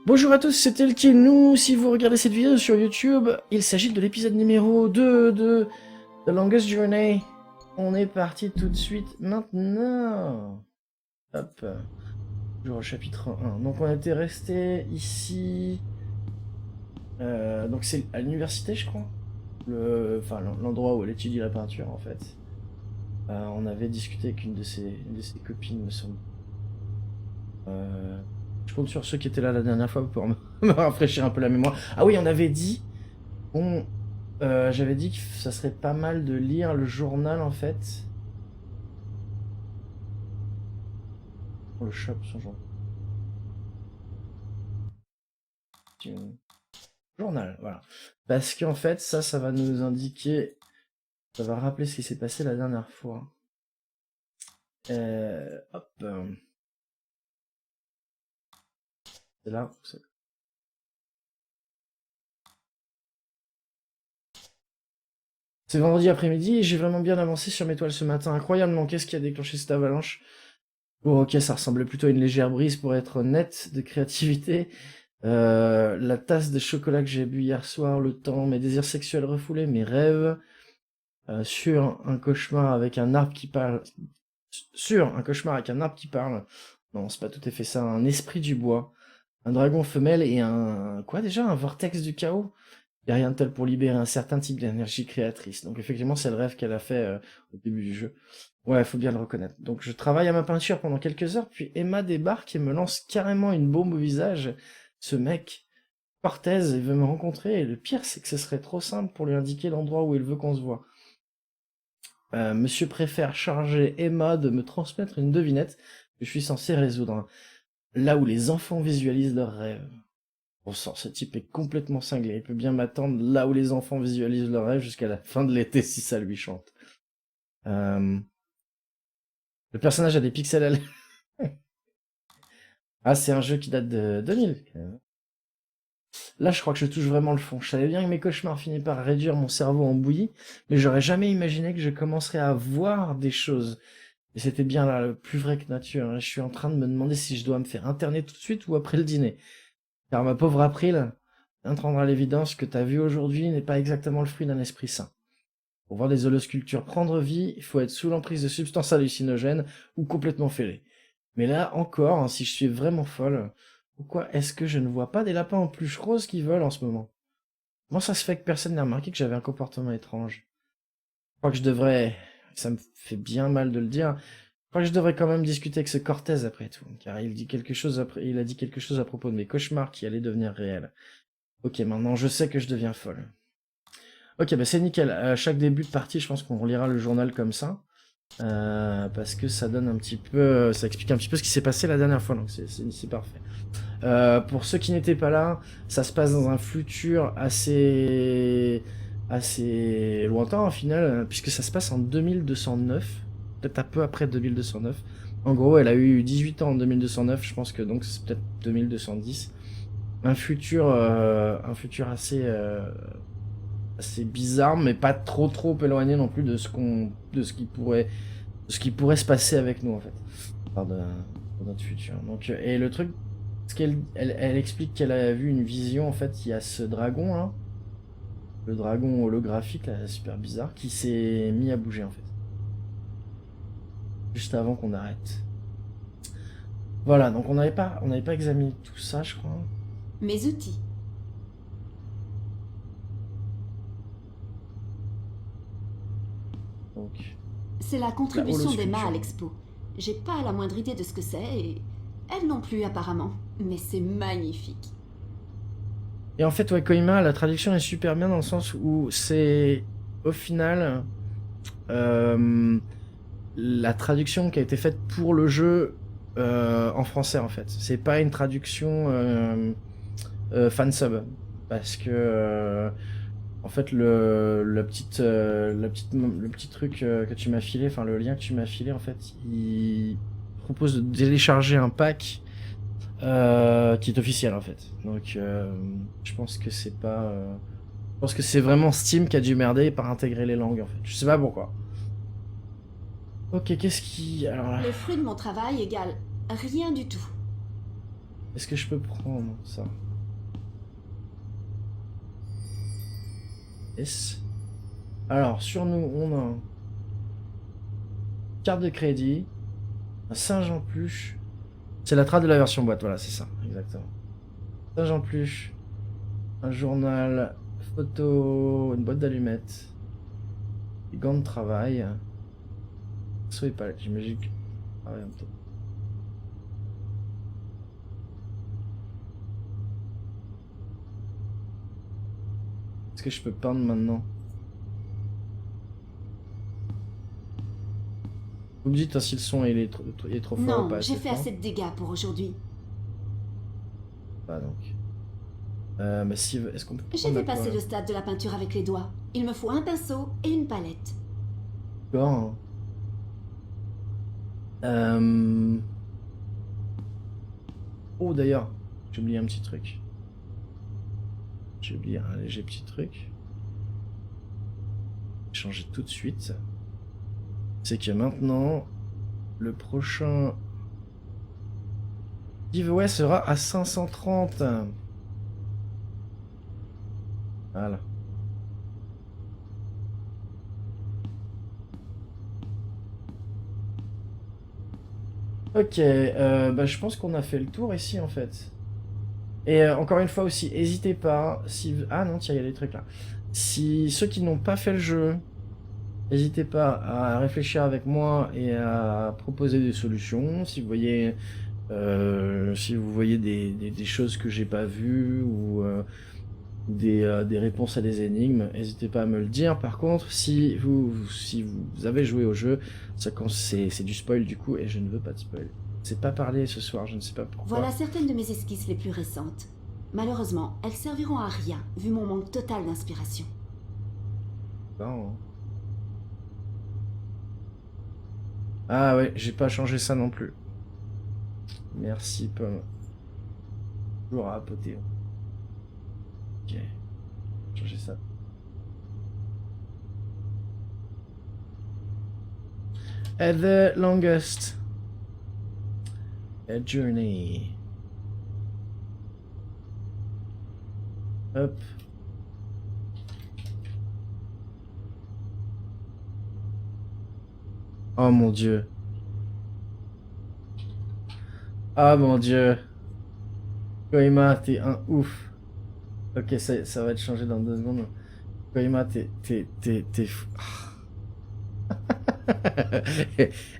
Bonjour à tous, c'est Telkinou. Si vous regardez cette vidéo sur YouTube, il s'agit de l'épisode numéro 2 de The Longest Journey. On est parti tout de suite maintenant. Hop, toujours au chapitre 1. Donc on était resté ici. Donc c'est à l'université, je crois. Enfin, l'endroit où elle étudie la peinture, en fait. On avait discuté avec une de ses copines, me semble. Je compte sur ceux qui étaient là la dernière fois pour me rafraîchir un peu la mémoire. Ah oui, on avait dit... Bon, j'avais dit que ça serait pas mal de lire le journal, en fait. On le chope, son journal. Journal, voilà. Parce qu'en fait, ça va nous indiquer... Ça va rappeler ce qui s'est passé la dernière fois. Hop. C'est là. C'est vendredi après-midi et j'ai vraiment bien avancé sur mes toiles ce matin. Incroyablement, qu'est-ce qui a déclenché cette avalanche? Oh, ok, ça ressemblait plutôt à une légère brise pour être honnête, de créativité. La tasse de chocolat que j'ai bu hier soir, le temps, mes désirs sexuels refoulés, mes rêves, sur un cauchemar avec un arbre qui parle. Sur un cauchemar avec un arbre qui parle. Non, c'est pas tout à fait ça. Un esprit du bois, un dragon femelle et un... Quoi déjà? Un vortex du chaos? Il n'y a rien de tel pour libérer un certain type d'énergie créatrice. Donc effectivement, c'est le rêve qu'elle a fait au début du jeu. Ouais, faut bien le reconnaître. Donc je travaille à ma peinture pendant quelques heures, puis Emma débarque et me lance carrément une bombe au visage. Ce mec, Cortez, il veut me rencontrer, et le pire, c'est que ce serait trop simple pour lui indiquer l'endroit où il veut qu'on se voit. Monsieur préfère charger Emma de me transmettre une devinette que je suis censé résoudre. Là où les enfants visualisent leurs rêves. Bon sang, ce type est complètement cinglé. Il peut bien m'attendre là où les enfants visualisent leurs rêves jusqu'à la fin de l'été si ça lui chante. Le personnage a des pixels à l'air. Ah, c'est un jeu qui date de 2000. Là, je crois que je touche vraiment le fond. Je savais bien que mes cauchemars finissaient par réduire mon cerveau en bouillie, mais j'aurais jamais imaginé que je commencerais à voir des choses. Et c'était bien là, le plus vrai que nature. Je suis en train de me demander si je dois me faire interner tout de suite ou après le dîner. Car ma pauvre April, viens te rendre à l'évidence que t'as vu aujourd'hui n'est pas exactement le fruit d'un esprit sain. Pour voir des holosculptures prendre vie, il faut être sous l'emprise de substances hallucinogènes ou complètement fêlé. Mais là encore, hein, si je suis vraiment folle, pourquoi est-ce que je ne vois pas des lapins en peluche rose qui volent en ce moment? Comment ça se fait que personne n'a remarqué que j'avais un comportement étrange? Je crois que je devrais... Ça me fait bien mal de le dire. Je crois que je devrais quand même discuter avec ce Cortez après tout, car il dit quelque chose il a dit quelque chose à propos de mes cauchemars qui allaient devenir réels. Ok, maintenant je sais que je deviens folle. Ok, bah c'est nickel. À chaque début de partie, je pense qu'on relira le journal comme ça. Parce que ça donne un petit peu... Ça explique un petit peu ce qui s'est passé la dernière fois, donc c'est parfait. Pour ceux qui n'étaient pas là, ça se passe dans un futur assez lointain au final, puisque ça se passe en 2209, peut-être un peu après 2209. En gros, elle a eu 18 ans en 2209, je pense que donc c'est peut-être 2210. Un futur assez bizarre, mais pas trop éloigné non plus de ce qui pourrait se passer avec nous en fait, par dans notre futur. Donc, et le truc, ce elle explique qu'elle a vu une vision en fait, il y a ce dragon là, le dragon holographique là, super bizarre, qui s'est mis à bouger en fait, juste avant qu'on arrête. Voilà, donc on n'avait pas examiné tout ça, je crois. Mes outils. Donc, C'est la la contribution d'Emma à holosculpture. l'expo. J'ai pas la moindre idée de ce que c'est et elle non plus apparemment. Mais c'est magnifique. Et en fait, ouais, Koima, la traduction est super bien dans le sens où c'est au final euh, la traduction qui a été faite pour le jeu en français en fait. C'est pas une traduction fansub parce que en fait le petit truc que tu m'as filé, enfin le lien que tu m'as filé en fait, il propose de télécharger un pack qui est officiel en fait. Donc je pense que c'est pas je pense que c'est vraiment Steam qui a dû merder par intégrer les langues en fait. Je sais pas pourquoi. Ok, qu'est-ce qui... Alors là... Le fruit de mon travail égale rien du tout. Est-ce que je peux prendre ça? Yes. Alors, sur nous, on a une carte de crédit, un singe en peluche. C'est la trad de la version boîte, voilà, c'est ça, exactement. Singe en peluche, un journal, photo, une boîte d'allumettes, des gants de travail. Soyez pas, j'imagine que... Ah ouais, peut-être. Est-ce que je peux peindre maintenant? Vous me dites hein, si le son il est trop fort ou Non, pas j'ai assez fait fort. assez de dégâts pour aujourd'hui. Bah donc. Mais si, est-ce qu'on peut J'ai prendre dépassé quoi, le stade de la peinture avec les doigts. Il me faut un pinceau et une palette. d'accord, hein. Euh... Oh d'ailleurs, j'ai oublié un petit truc. J'ai oublié un léger petit truc. Changer tout de suite. C'est que maintenant, le prochain giveaway sera à 530. Voilà. Ok, bah, je pense qu'on a fait le tour ici en fait. Et encore une fois aussi, n'hésitez pas, si... Ah non, tiens, il y a des trucs là. Si ceux qui n'ont pas fait le jeu, n'hésitez pas à réfléchir avec moi et à proposer des solutions. Si vous voyez des choses que j'ai pas vues ou des réponses à des énigmes, n'hésitez pas à me le dire. Par contre, si vous avez joué au jeu, c'est du spoil du coup et je ne veux pas de spoil. C'est pas parler ce soir, je ne sais pas pourquoi. Voilà certaines de mes esquisses les plus récentes. Malheureusement, elles serviront à rien, vu mon manque total d'inspiration. Non, hein. Ah ouais, j'ai pas changé ça non plus. Merci, Pomme. Toujours à apothéose. Ok, changer ça. At the longest a journey. Hop. Oh mon Dieu. Ah mon Dieu. Koima, t'es un ouf. Ok, ça va être changé dans 2 secondes. Koima, t'es fou.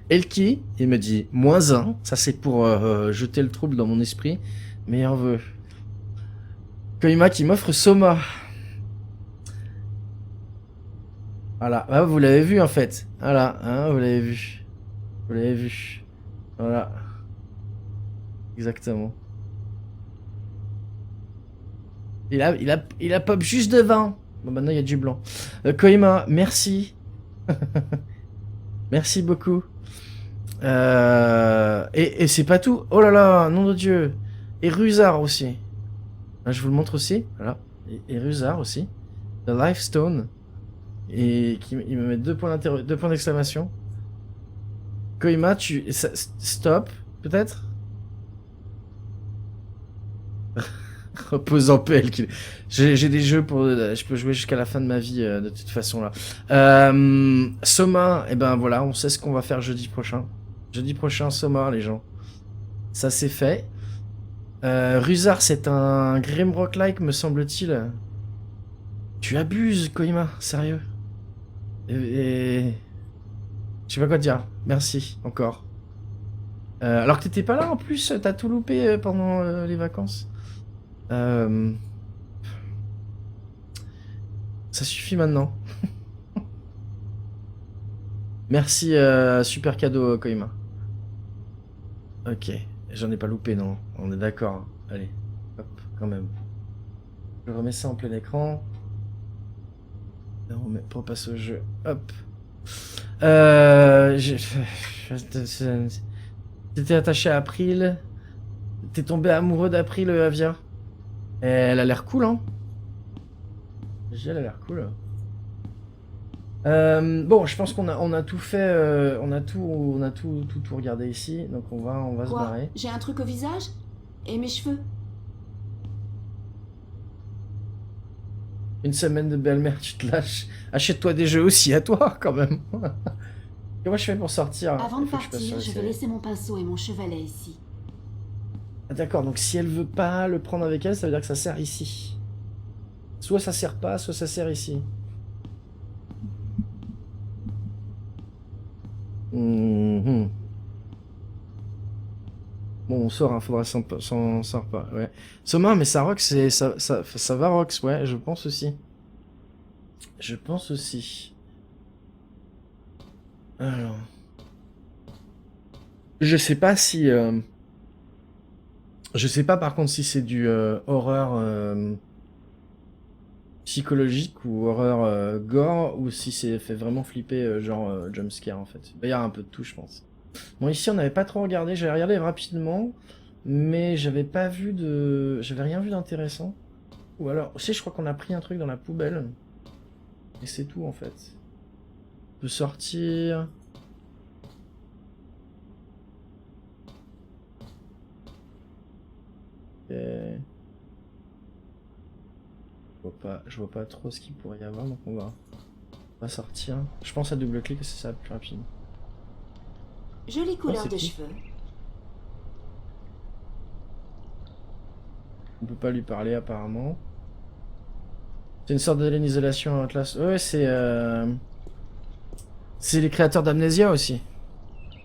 Elki, il me dit -1. Ça, c'est pour jeter le trouble dans mon esprit. Meilleur vœu. Koima qui m'offre Soma. Voilà. Ah, vous l'avez vu en fait. Voilà, hein, vous l'avez vu. Vous l'avez vu. Voilà. Exactement. Il a pop juste devant. Bon, maintenant il y a du blanc. Koima, merci. Merci beaucoup. Et c'est pas tout. Oh là là, nom de Dieu. Et Rusar aussi. Là, je vous le montre aussi. Voilà. Et Rusar aussi. The Life Stone. Et il me met 2 points d'exclamation. Koima, stop, peut-être. Repose en paix. J'ai des jeux pour... Je peux jouer jusqu'à la fin de ma vie, de toute façon, là. Soma, et ben voilà, on sait ce qu'on va faire jeudi prochain. Jeudi prochain, Soma, les gens. Ça, c'est fait. Rusar, c'est un Grimrock-like, me semble-t-il. Tu abuses, Koima, sérieux. Et... Je sais pas quoi te dire. Merci, encore. Alors que t'étais pas là, en plus, t'as tout loupé pendant les vacances. Ça suffit maintenant. Merci, super cadeau, Koima. Ok, j'en ai pas loupé, non. On est d'accord, hein. Allez, hop, quand même. Je remets ça en plein écran. On passe au jeu. Hop. T'étais attaché à April. T'es tombé amoureux d'April, Avia. Elle a l'air cool, hein. Elle a l'air cool. Bon, je pense qu'on a tout fait. On a tout regardé ici. Donc on va se Quoi? barrer. J'ai un truc au visage? Et mes cheveux? Une semaine de belle-mère, tu te lâches. Achète-toi des jeux aussi à toi, quand même. Comment je fais pour sortir? Avant de Il faut que je passe sur partir, les je vais séries. laisser mon pinceau et mon chevalet ici. Ah, d'accord, donc si elle veut pas le prendre avec elle, ça veut dire que ça sert ici. Soit ça sert pas, soit ça sert ici. Mhm. Bon, on sort, hein, faudra s'en repas, ouais. Soma, mais ça rock, ça va rox, ouais, je pense aussi. Je pense aussi. Alors. Je sais pas si... Je sais pas par contre si c'est du horreur psychologique ou horreur gore ou si c'est fait vraiment flipper genre jumpscare en fait. Il va y avoir un peu de tout je pense. Bon ici on n'avait pas trop regardé, j'avais regardé rapidement mais j'avais pas vu de... J'avais rien vu d'intéressant. Ou alors, aussi je crois qu'on a pris un truc dans la poubelle. Et c'est tout en fait. On peut sortir... Ok. Je vois pas trop ce qu'il pourrait y avoir, donc on va sortir. Je pense à double-clic, c'est ça le plus rapide. Jolie couleur c'est de qui cheveux. On peut pas lui parler apparemment. C'est une sorte d'alien isolation en classe. Ouais, c'est les créateurs d'Amnesia aussi.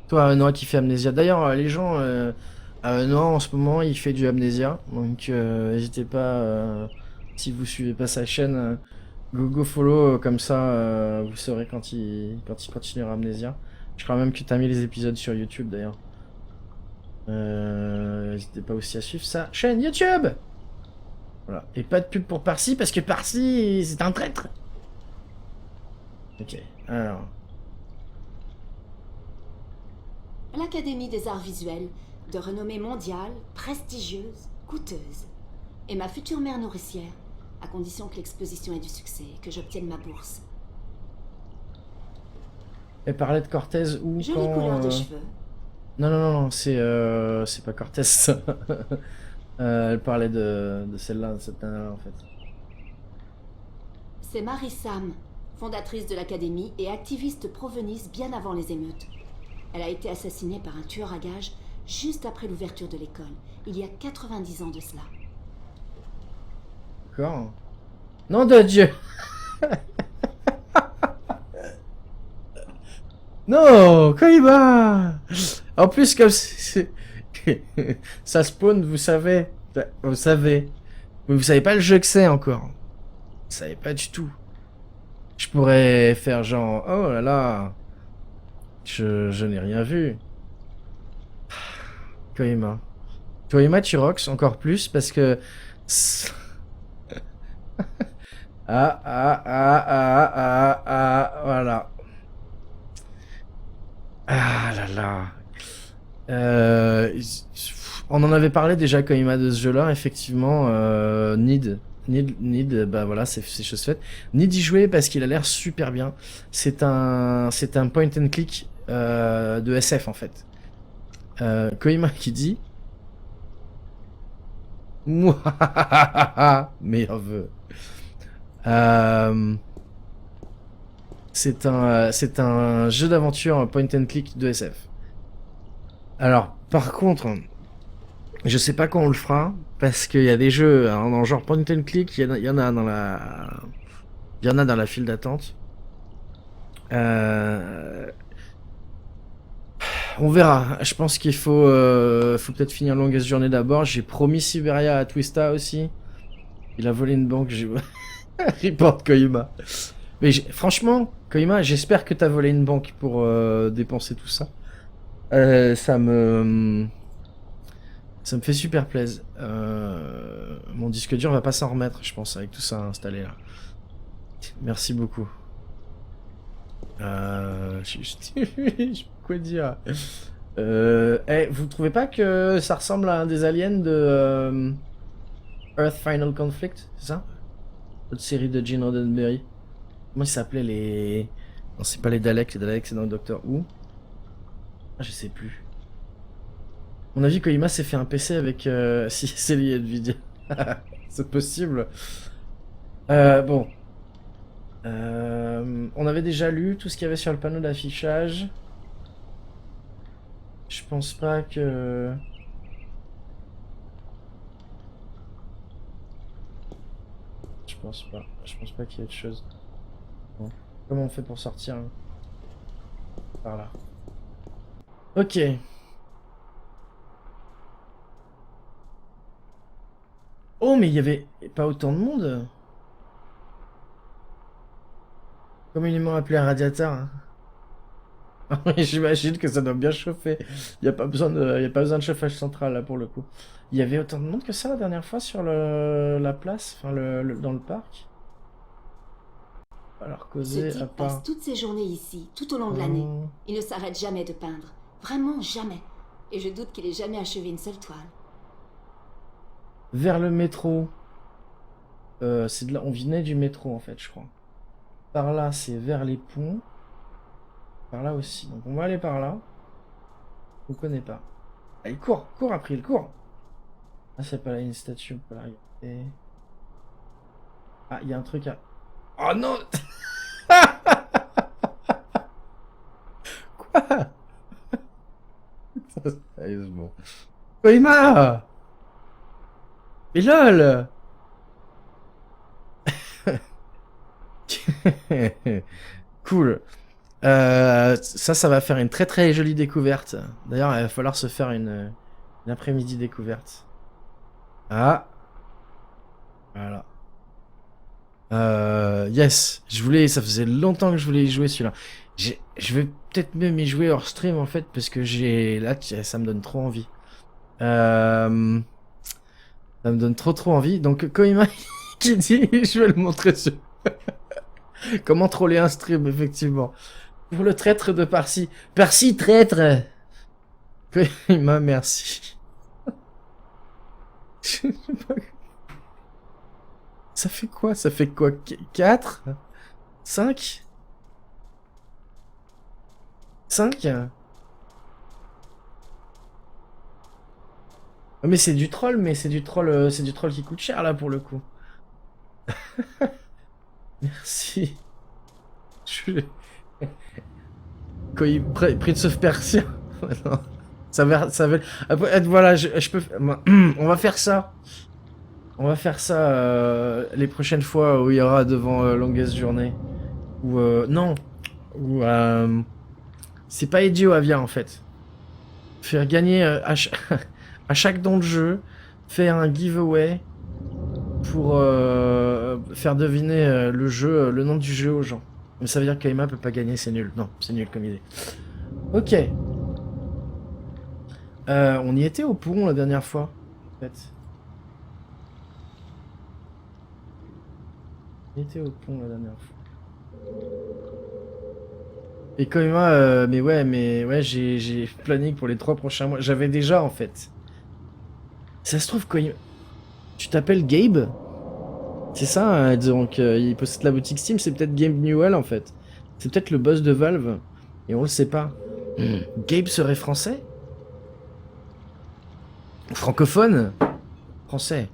Toi, Noah qui fait Amnesia. D'ailleurs, les gens, Noah en ce moment, il fait du Amnesia. Donc, n'hésitez pas, si vous suivez pas sa chaîne, go follow, comme ça, vous saurez quand il continuera Amnesia. Je crois même que t'as mis les épisodes sur YouTube d'ailleurs. N'hésitez pas aussi à suivre sa chaîne YouTube. Voilà. Et pas de pub pour Parsi parce que Parsi c'est un traître. Ok. Alors. L'Académie des arts visuels, de renommée mondiale, prestigieuse, coûteuse. Et ma future mère nourricière, à condition que l'exposition ait du succès et que j'obtienne ma bourse. Elle parlait de Cortez ou Jolie quand. couleur de cheveux. Non, c'est pas Cortez ça. Elle parlait de celle-là, de cette nana-là en fait. C'est Marie Sam, fondatrice de l'Académie et activiste pro-Venise bien avant les émeutes. Elle a été assassinée par un tueur à gages juste après l'ouverture de l'école, il y a 90 ans de cela. D'accord. Nom de Dieu. Non, Koiba. En plus, comme ça spawn, vous savez. Vous savez. Mais vous savez pas le jeu que c'est encore. Vous savez pas du tout. Je pourrais faire genre, oh là là. Je n'ai rien vu. Koima. Koima, tu rocks encore plus parce que... voilà. Ah là là. On en avait parlé déjà Koima de ce jeu-là, effectivement. Need, bah voilà, c'est chose faite. Need y jouer parce qu'il a l'air super bien. C'est un point and click de SF en fait. Koima qui dit Mouahahaha, meilleur vœu. C'est un jeu d'aventure point and click de SF. Alors, par contre, je sais pas quand on le fera, parce qu'il y a des jeux hein, dans le genre point and click, il y en a dans la file d'attente. On verra. Je pense qu'il faut peut-être finir Longest Journée d'abord. J'ai promis Siberia à Twista aussi. Il a volé une banque. Report Koima. Mais franchement, Koima, j'espère que t'as volé une banque pour dépenser tout ça. Ça me fait super plaisir. Mon disque dur va pas s'en remettre, je pense, avec tout ça installé là. Merci beaucoup. Quoi dire vous trouvez pas que ça ressemble à un des aliens de Earth Final Conflict, c'est ça? Notre série de Gene Roddenberry. Comment ils s'appelaient les... Non, c'est pas les Daleks c'est dans le Doctor Who. Ah, je sais plus. mon avis, Kojima s'est fait un PC avec si c'est lié Nvidia. C'est possible. Bon. On avait déjà lu tout ce qu'il y avait sur le panneau d'affichage. Je pense pas que... Je pense pas qu'il y ait autre chose. Bon. Comment on fait pour sortir hein par là. Ok. Oh, mais il y avait pas autant de monde. Communément appelé un radiateur. Hein. J'imagine que ça doit bien chauffer. Il n'y a pas besoin de chauffage central là pour le coup. Il y avait autant de monde que ça la dernière fois sur la place, enfin dans le parc. Alors Ce causer à type part. passe toutes ses journées ici, tout au long de l'année. Il ne s'arrête jamais de peindre. Vraiment jamais. Et je doute qu'il ait jamais achevé une seule toile. Vers le métro. C'est de là, on venait du métro en fait, je crois. Par là, c'est vers les ponts. Par là aussi. Donc on va aller par là. On connaît pas. Allez, cours, cours après, il court. Ah, c'est pas là une statue, on peut la regarder. Ah, il y a un truc à. Oh non. Quoi? Sérieusement. Koima! Mais lol! Cool. Ça va faire une très très jolie découverte. D'ailleurs, il va falloir se faire une après-midi découverte. Ah. Voilà. Yes. Ça faisait longtemps que je voulais y jouer celui-là. Je vais peut-être même y jouer hors stream en fait, parce que là, ça me donne trop envie. Ça me donne trop envie. Donc, Koima qui dit, je vais le montrer sur... Comment troller un stream, effectivement. Pour le traître de Parsi. Parsi, traître! Koima, merci. Je sais pas. Ça fait quoi? Ça fait quoi? 4? 5? 5? Mais c'est du troll, c'est du troll qui coûte cher là pour le coup. Merci. Prince of Persia. Non. Ça va. Après, voilà, je peux. On va faire ça. On va faire ça les prochaines fois où il y aura devant Longest Journée. Ou non. Ou c'est pas idiot Avia en fait. Faire gagner à chaque don de jeu, faire un giveaway pour faire deviner le jeu, le nom du jeu aux gens. Mais ça veut dire que Kaima peut pas gagner, c'est nul. Non, c'est nul comme idée. Ok. On y était au pont la dernière fois, en fait. On y était au pont la dernière fois. Et Koima, mais ouais, j'ai planning pour les 3 prochains mois. J'avais déjà, en fait. Ça se trouve, Koima... Tu t'appelles Gabe? C'est ça, hein, donc il possède la boutique Steam, c'est peut-être Gabe Newell, en fait. C'est peut-être le boss de Valve, et on le sait pas. Gabe serait français? Francophone? Français.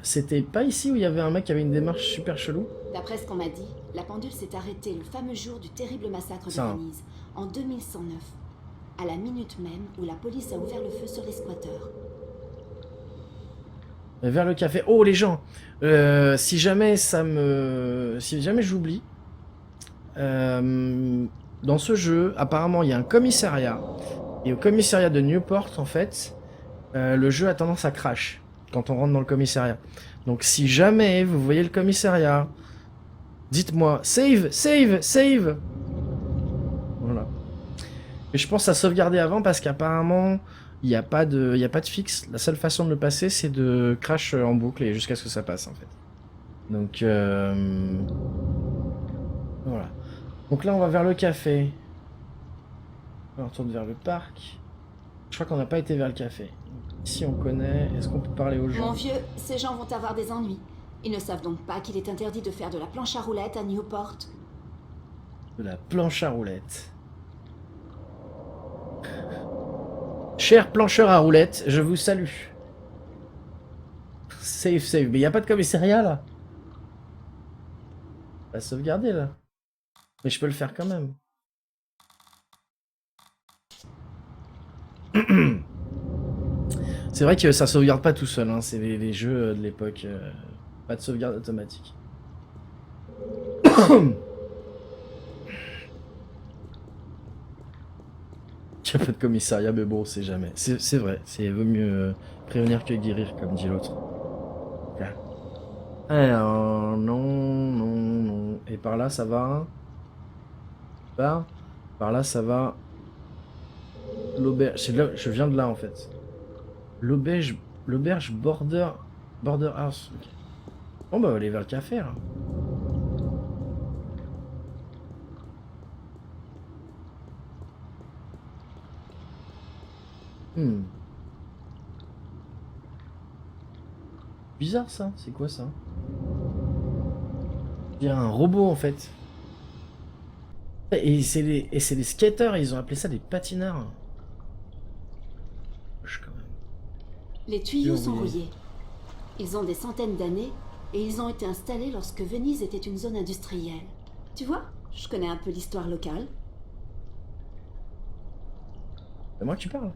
C'était pas ici où il y avait un mec qui avait une démarche super chelou? D'après ce qu'on m'a dit, la pendule s'est arrêtée le fameux jour du terrible massacre de Venise, en 2109, à la minute même où la police a ouvert le feu sur les squatteurs. Vers le café. Oh les gens, si jamais j'oublie, dans ce jeu, apparemment il y a un commissariat. Et au commissariat de Newport, en fait, le jeu a tendance à crash quand on rentre dans le commissariat. Donc si jamais vous voyez le commissariat, dites-moi save, save, save. Voilà. Et je pense à sauvegarder avant parce qu'apparemment il n'y a pas de fixe. La seule façon de le passer, c'est de crash en boucle et jusqu'à ce que ça passe en fait. Donc voilà. Donc là on va vers le café. On retourne vers le parc. Je crois qu'on n'a pas été vers le café. Ici on connaît. Est-ce qu'on peut parler aux gens? Mon vieux, ces gens vont avoir des ennuis. Ils ne savent donc pas qu'il est interdit de faire de la planche à roulettes à Newport. De la planche à roulettes. Cher plancheur à roulettes, je vous salue. Save, save. Mais y a pas de commissariat là. Va sauvegarder là. Mais je peux le faire quand même. C'est vrai que ça sauvegarde pas tout seul, hein. C'est les jeux de l'époque. Pas de sauvegarde automatique. Il n'y a pas de commissariat, mais bon, c'est jamais. C'est vrai, c'est vaut mieux prévenir que guérir, comme dit l'autre. Okay. Alors, non, non, non. Et par là, ça va. Par là, ça va. L'auberge. Je viens de là, en fait. L'auberge Border House. Okay. Bon, bah, on va aller vers le café, là. Bizarre ça, c'est quoi ça? Il y a un robot en fait. Et c'est les skaters, ils ont appelé ça des patineurs. Quand même. Les tuyaux sont rouillés. Ils ont des centaines d'années et ils ont été installés lorsque Venise était une zone industrielle. Tu vois, je connais un peu l'histoire locale. C'est moi que tu parles.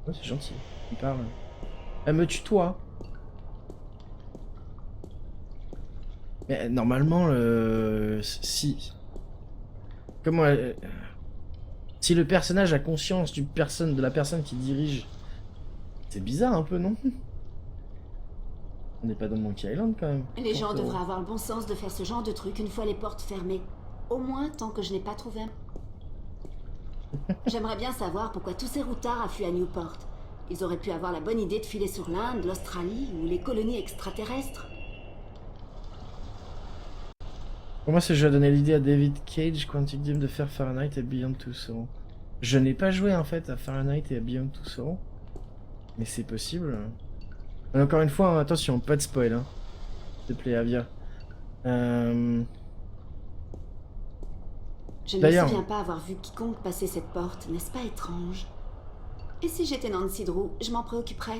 Ouais, c'est gentil. Tu parles. Elle me tutoie. Mais normalement, si... Comment si le personnage a conscience de la personne qui dirige... C'est bizarre un peu, non? On n'est pas dans Monkey Island quand même. Les gens devraient avoir le bon sens de faire ce genre de truc une fois les portes fermées. Au moins tant que je n'ai pas trouvé un... J'aimerais bien savoir pourquoi tous ces routards affluent à Newport. Ils auraient pu avoir la bonne idée de filer sur l'Inde, l'Australie ou les colonies extraterrestres. Pour moi, ce jeu a donné l'idée à David Cage, Quantic Dream, de faire Fahrenheit et Beyond Two Souls. Je n'ai pas joué en fait à Fahrenheit et à Beyond Two Souls, mais c'est possible. Et encore une fois, hein, attention, pas de spoil, hein. S'il te plaît, Avia. Je ne me souviens pas avoir vu quiconque passer cette porte, n'est-ce pas étrange? Et si j'étais Nancy Drew, je m'en préoccuperais.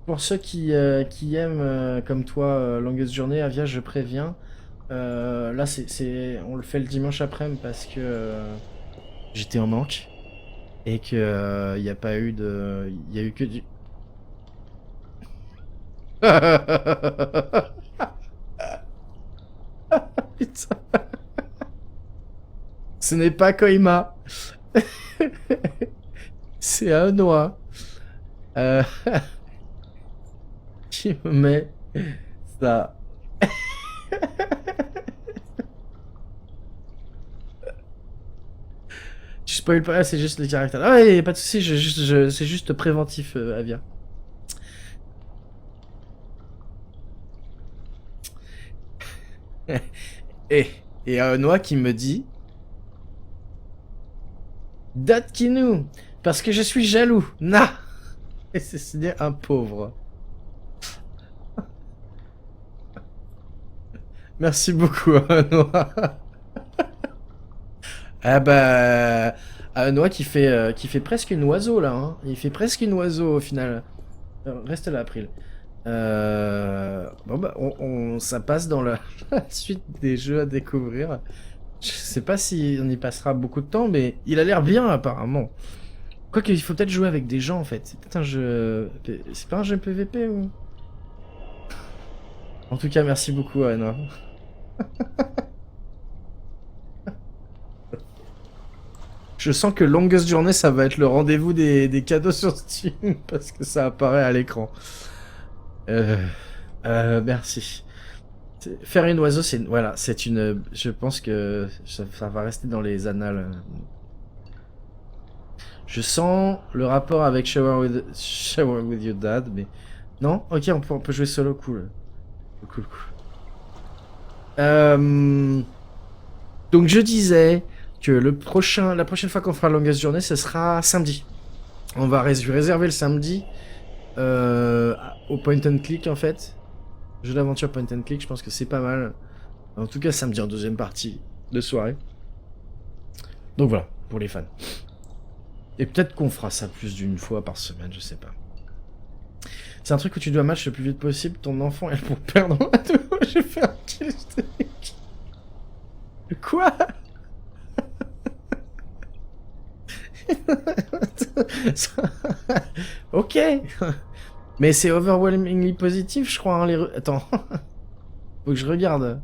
Pour ceux qui aiment, comme toi, Longest Journey, Avia, je préviens. Là, on le fait le dimanche après-midi parce que j'étais en manque et que il n'y a pas eu de, il y a eu que du. Putain. Ce n'est pas Koima. C'est un noix. Qui me met ça. Tu spoil pas, c'est juste les caractères. Ah ouais, pas de soucis, c'est juste préventif, Avia. Et un noix qui me dit Datkinu, parce que je suis jaloux. Na. Et c'est signé un pauvre. Merci beaucoup, Noah. Ah bah... Noah qui fait presque une oiseau, là. Hein. Il fait presque une oiseau, au final. Reste là, April. Bon bah, ça passe dans la suite des jeux à découvrir. Je sais pas si on y passera beaucoup de temps, mais il a l'air bien, apparemment. Quoique, il faut peut-être jouer avec des gens, en fait. C'est peut-être un jeu... C'est pas un jeu PVP, ou... En tout cas, merci beaucoup, Noah. Je sens que Longest Journey, ça va être le rendez-vous des cadeaux sur Steam, parce que ça apparaît à l'écran. Merci. Faire une oiseau, c'est... Voilà, c'est une... Je pense que ça va rester dans les annales. Je sens le rapport avec Shower with Your Dad, mais... Non? Ok, on peut jouer solo, cool. Cool. Donc je disais que la prochaine fois qu'on fera Longest Journey, ce sera samedi. On va réserver le samedi au point and click en fait. Jeu d'aventure point and click, je pense que c'est pas mal. En tout cas samedi en deuxième partie de soirée. Donc voilà, pour les fans. Et peut-être qu'on fera ça plus d'une fois par semaine, je sais pas. C'est un truc où tu dois match le plus vite possible ton enfant et pour perdre. J'ai fait un kill. Quoi? Ok. Mais c'est overwhelmingly positif, je crois. Hein, Attends. Faut que je regarde.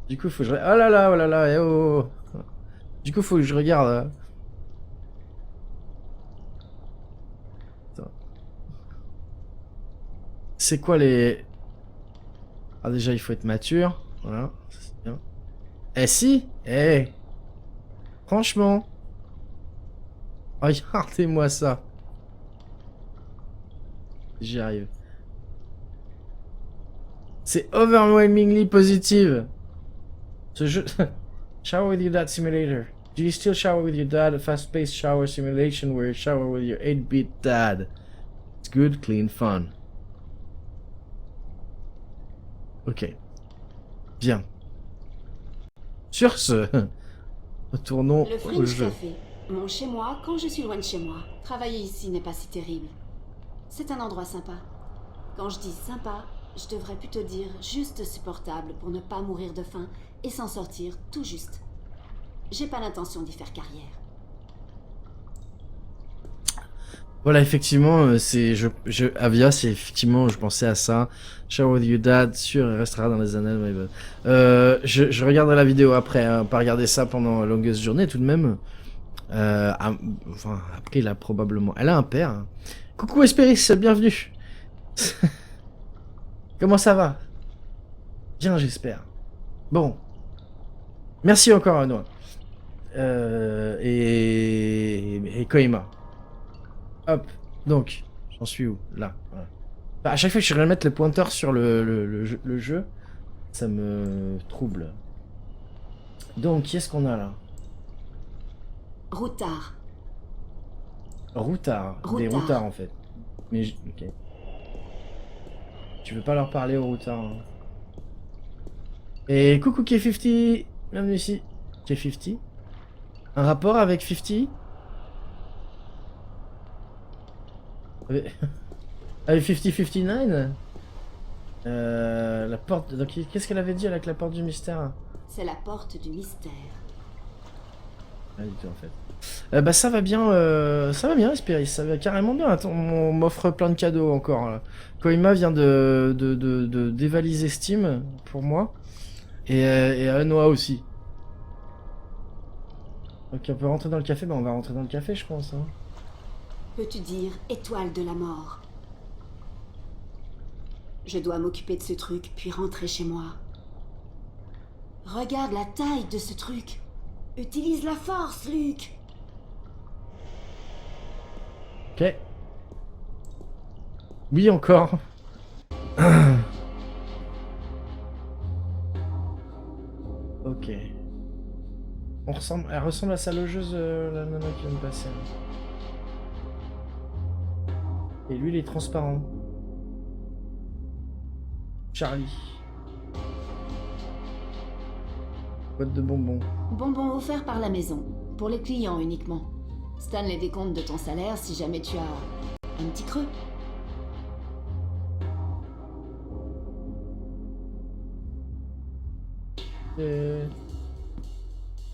Du coup, faut que je... oh là là, eh oh. Du coup, faut que je regarde. Attends. C'est quoi les... Ah déjà, il faut être mature. Voilà, ça c'est bien. Eh si. Eh. Franchement. Regardez-moi ça. J'y arrive. C'est overwhelmingly positive. Ce jeu... Shower with your dad simulator. Do you still shower with your dad? A fast-paced shower simulation where you shower with your 8-bit dad. It's good, clean, fun. Ok. Bien. Sur ce, retournons Le au Fringe jeu. Café, mon chez-moi quand je suis loin de chez moi. Travailler ici n'est pas si terrible. C'est un endroit sympa. Quand je dis sympa, je devrais plutôt dire juste supportable pour ne pas mourir de faim et s'en sortir tout juste. J'ai pas l'intention d'y faire carrière. Voilà, effectivement, c'est Avia, c'est effectivement, je pensais à ça. Shower with your dad, sûr, il restera dans les annales. My bad. Je regarderai la vidéo après, hein, pas regarder ça pendant la longueuse journée tout de même. Enfin, après, il a probablement... Elle a un père. Hein. Coucou Espéris, bienvenue. Comment ça va? Bien, j'espère. Bon. Merci encore à Noah. Et Koima. Hop, donc, j'en suis où? Là. Voilà. Bah, à chaque fois que je vais mettre le pointeur sur le jeu, ça me trouble. Donc, qui est-ce qu'on a là? Routard. Routard. Des Routard. routards en fait. Mais ok. Tu veux pas leur parler aux routards hein. Et coucou K50. Bienvenue ici. K50. Un rapport avec 50? Avec 5059? La porte... Donc, qu'est-ce qu'elle avait dit avec la porte du mystère? C'est la porte du mystère. Pas du tout en fait. Bah ça va bien Espéris, ça va carrément bien. Attends, on m'offre plein de cadeaux encore. Là. Koima vient de dévaliser Steam pour moi. Et Anoa aussi. Ok, on peut rentrer dans le café, bah on va rentrer dans le café je pense. Hein. Peux-tu dire étoile de la mort? Je dois m'occuper de ce truc, puis rentrer chez moi. Regarde la taille de ce truc. Utilise la force, Luke. Ok. Oui encore. Ok. Elle ressemble à sa logeuse, la nana qui vient de passer. Et lui, il est transparent. Charlie. Boîte de bonbons. Bonbons offerts par la maison, pour les clients uniquement. Stan les décompte de ton salaire si jamais tu as un petit creux.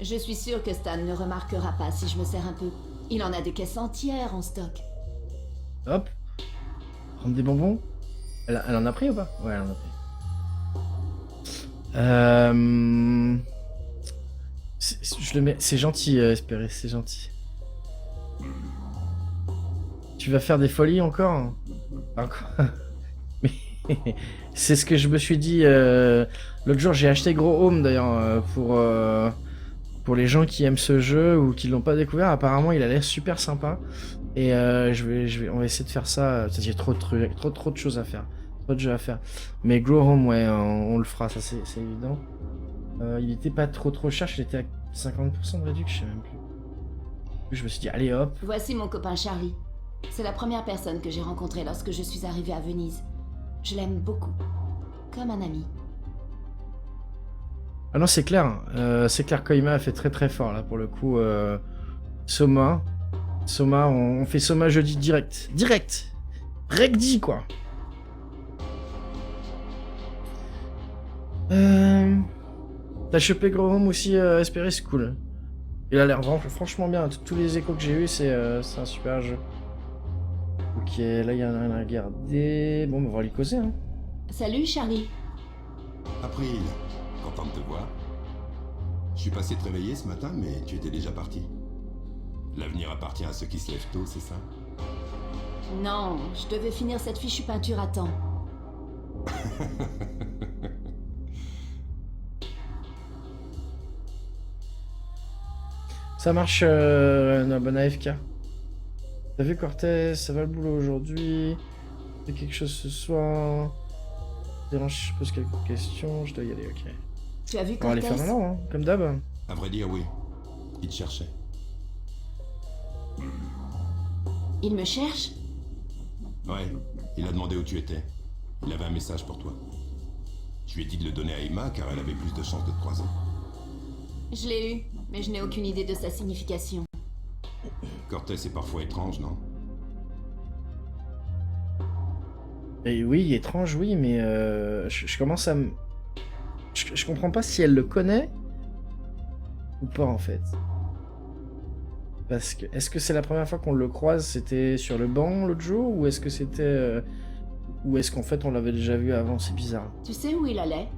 Je suis sûre que Stan ne remarquera pas si je me sers un peu. Il en a des caisses entières en stock. Hop. Prendre des bonbons. Elle en a pris ou pas? Ouais, elle en a pris. Je le mets... C'est gentil, Espérer, c'est gentil. Tu vas faire des folies encore? Encore. Mais c'est ce que je me suis dit l'autre jour. J'ai acheté Gros Home d'ailleurs pour les gens qui aiment ce jeu ou qui l'ont pas découvert. Apparemment, il a l'air super sympa. Et on va essayer de faire ça. J'ai trop de choses à faire. Trop de jeux à faire. Mais Grow Home, ouais, on le fera, ça c'est évident. Il était pas trop cher, il était à 50% de réduction, je sais même plus. Je me suis dit, allez hop. Voici mon copain Charlie. C'est la première personne que j'ai rencontrée lorsque je suis arrivée à Venise. Je l'aime beaucoup. Comme un ami. Ah non, c'est clair. C'est clair, Koima a fait très fort là pour le coup. Soma. Soma, on fait Soma jeudi direct. Direct. Recdi, quoi. T'as chopé Grohom aussi, espéré, c'est cool. Il a l'air franchement bien. Tous les échos que j'ai eu, c'est un super jeu. Ok, là il y en a rien à regarder. Bon, on va lui causer. Hein. Salut, Charlie. April, content de te voir. Je suis passé te réveiller ce matin, mais tu étais déjà parti. L'avenir appartient à ceux qui se lèvent tôt, c'est ça? Non, je devais finir cette fichue peinture à temps. Ça marche, non, bonne AFK. T'as vu Cortez, ça va le boulot aujourd'hui. Fait quelque chose ce soir. Dérange, je pose quelques questions, je dois y aller, ok. Tu as vu On va aller Cortez? faire maintenant, hein, comme d'hab. À vrai dire, oui. Il te cherchait. Il me cherche? Ouais, il a demandé où tu étais. Il avait un message pour toi. Je lui ai dit de le donner à Emma car elle avait plus de chances de te croiser. Je l'ai eu, mais je n'ai aucune idée de sa signification. Cortez est parfois étrange, non? Et oui, étrange, oui, mais je commence à me... Je comprends pas si elle le connaît ou pas, en fait. Parce que, est-ce que c'est la première fois qu'on le croise, c'était sur le banc l'autre jour, ou est-ce que c'était... ou est-ce qu'en fait on l'avait déjà vu avant, c'est bizarre. Tu sais où il allait?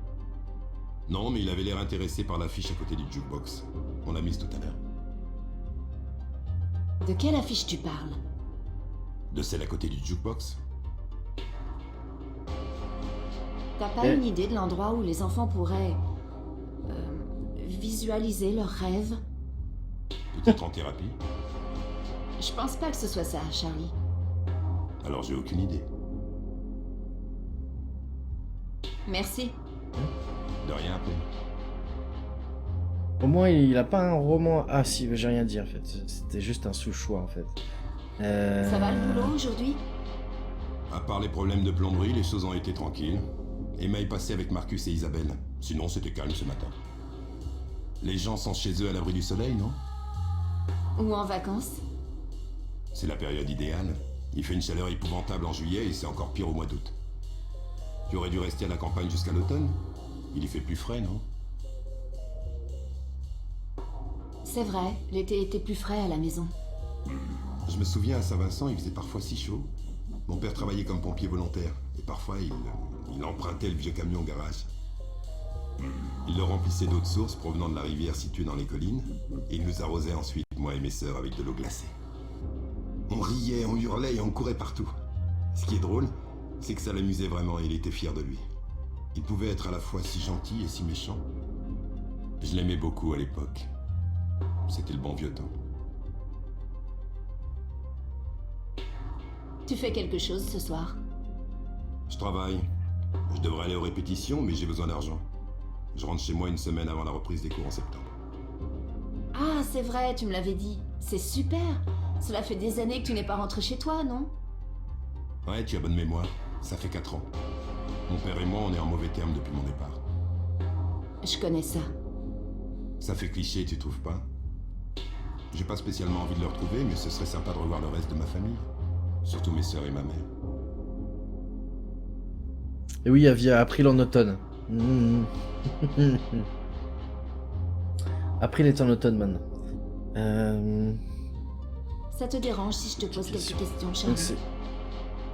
Non, mais il avait l'air intéressé par l'affiche à côté du jukebox. On l'a mise tout à l'heure. De quelle affiche tu parles? De celle à côté du jukebox? T'as pas une idée de l'endroit où les enfants pourraient... visualiser leurs rêves? Peut-être en thérapie? Je pense pas que ce soit ça, Charlie. Alors j'ai aucune idée. Merci. De rien, April. Au moins il a pas un roman... Ah si, j'ai rien dit en fait, c'était juste un sous-choix en fait. Ça va le boulot aujourd'hui? À part les problèmes de plomberie, les choses ont été tranquilles. Emma est passée avec Marcus et Isabelle. Sinon, c'était calme ce matin. Les gens sont chez eux à l'abri du soleil, non? Ou en vacances? C'est la période idéale. Il fait une chaleur épouvantable en juillet et c'est encore pire au mois d'août. Tu aurais dû rester à la campagne jusqu'à l'automne. Il y fait plus frais, non? C'est vrai, l'été était plus frais à la maison. Je me souviens à Saint-Vincent, il faisait parfois si chaud. Mon père travaillait comme pompier volontaire et parfois il empruntait le vieux camion au garage. Il le remplissait d'eau de source provenant de la rivière située dans les collines et il nous arrosait ensuite, moi et mes sœurs, avec de l'eau glacée. On riait, on hurlait et on courait partout. Ce qui est drôle, c'est que ça l'amusait vraiment et il était fier de lui. Il pouvait être à la fois si gentil et si méchant. Je l'aimais beaucoup à l'époque. C'était le bon vieux temps. Tu fais quelque chose ce soir? Je travaille. Je devrais aller aux répétitions, mais j'ai besoin d'argent. Je rentre chez moi une semaine avant la reprise des cours en septembre. Ah, c'est vrai, tu me l'avais dit. C'est super. Cela fait des années que tu n'es pas rentré chez toi, non? Ouais, tu as bonne mémoire. Ça fait 4 ans. Mon père et moi, on est en mauvais termes depuis mon départ. Je connais ça. Ça fait cliché, tu trouves pas? J'ai pas spécialement envie de le retrouver, mais ce serait sympa de revoir le reste de ma famille. Surtout mes sœurs et ma mère. Et oui, via April en automne. April est en automne maintenant. Ça te dérange si je te pose quelques questions, Donc Charlie? c'est...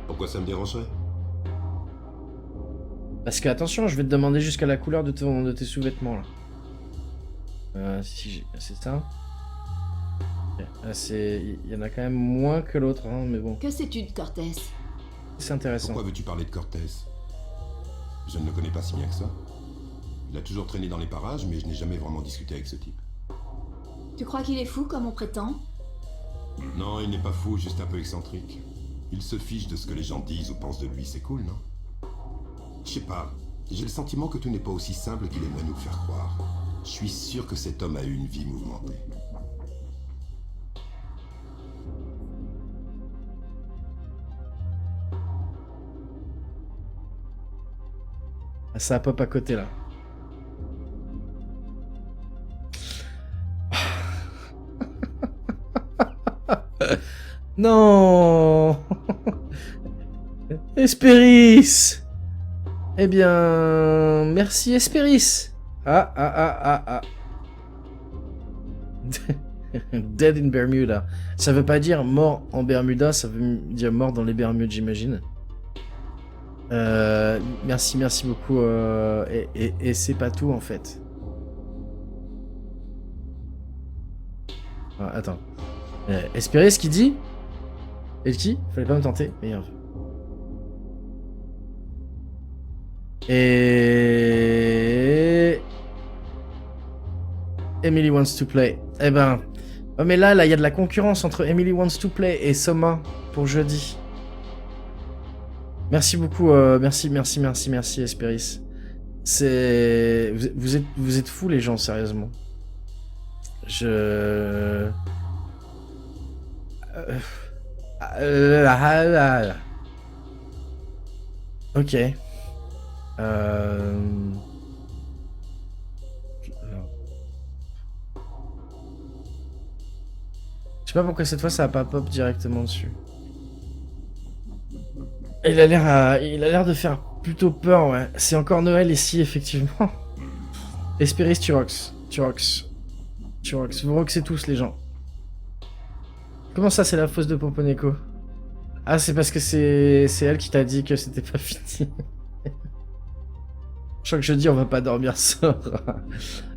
Pourquoi ça me dérangerait? Parce que attention, je vais te demander jusqu'à la couleur de tes sous-vêtements là. C'est ça. Ok. Il y en a quand même moins que l'autre, hein, mais bon, Que sais-tu de Cortez? c'est intéressant. Pourquoi veux-tu parler de Cortez? Je ne le connais pas si bien que ça. Il a toujours traîné dans les parages, mais je n'ai jamais vraiment discuté avec ce type. Tu crois qu'il est fou comme on prétend? Non, il n'est pas fou, juste un peu excentrique. Il se fiche de ce que les gens disent ou pensent de lui, c'est cool, non? Je sais pas, j'ai le sentiment que tout n'est pas aussi simple qu'il aimerait nous le faire croire. Je suis sûr que cet homme a eu une vie mouvementée. Ah, ça pop à côté là. Non. Hesperis. Eh bien, merci Hesperis. Ah, ah, ah, ah, ah. Dead in Bermuda. Ça veut pas dire mort en Bermuda, ça veut dire mort dans les Bermudes, j'imagine. Merci, merci beaucoup. Et c'est pas tout en fait. Ah, attends. Hesperis qui dit? Et qui? Fallait pas me tenter. Merde. Et... Emily wants to play. Eh ben... Oh mais là, il y a de la concurrence entre Emily wants to play et Soma pour jeudi. Merci beaucoup, merci Hesperis. C'est... Vous êtes fous les gens, sérieusement. Ok. Je sais pas pourquoi cette fois ça a pas pop directement dessus. Il a l'air de faire plutôt peur, ouais. C'est encore Noël ici, effectivement. Hesperis, tu rocks. Vous roxez tous, les gens. Comment ça, c'est la fausse de Pomponeko? Ah, c'est parce que c'est elle qui t'a dit que c'était pas fini. Je crois que je dis on va pas dormir Sora.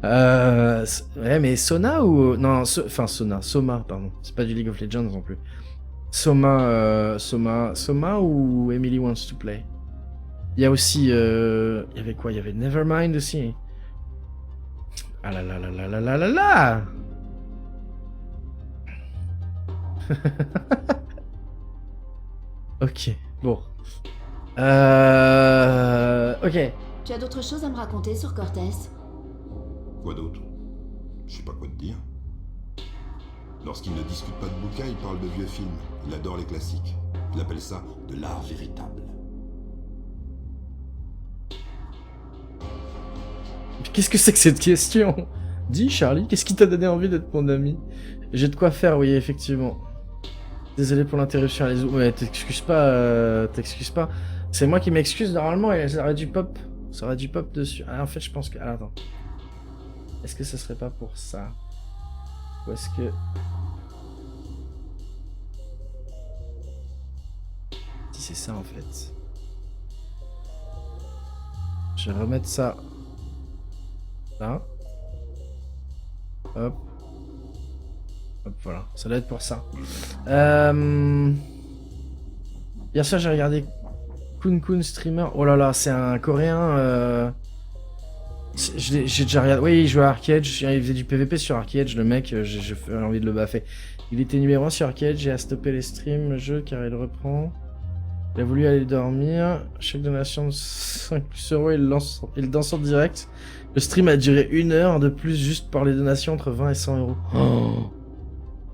Ouais, mais Sona ou... Non, enfin Soma, pardon. C'est pas du League of Legends non plus. Soma ou Emily Wants to Play. Il y a aussi... Il y avait quoi? Il y avait Nevermind aussi. Ah là là là là là là là là. Ok, bon. Ok. Tu as d'autres choses à me raconter sur Cortés? Quoi d'autre? Je sais pas quoi te dire. Lorsqu'il ne discute pas de bouquins, il parle de vieux films. Il adore les classiques. Il appelle ça de l'art véritable. Qu'est-ce que c'est que cette question? Dis, Charlie, qu'est-ce qui t'a donné envie d'être mon ami? J'ai de quoi faire, oui, effectivement. Désolé pour l'interruption, allez-y. Ouais, t'excuses pas, C'est moi qui m'excuse, normalement, et ça aurait dû pop. Ça aurait dû pop dessus. Ah, en fait, je pense que... Ah, attends. Est-ce que ça serait pas pour ça? Ou est-ce que... Si c'est ça, en fait. Je vais remettre ça... Là. Hop. Hop, voilà. Ça doit être pour ça. Hier soir, j'ai regardé Kun Kun Streamer. Oh là là, c'est un coréen. J'ai déjà regardé. Oui, il jouait à Arcade. Il faisait du PVP sur Arcade. Le mec, j'ai envie de le baffer. Il était numéro 1 sur Arcade. J'ai à stopper les streams, le jeu, car il reprend. Il a voulu aller dormir. Chaque donation de 5 euros, il le danse en direct. Le stream a duré 1 heure de plus juste par les donations entre 20 et 100 euros. Oh,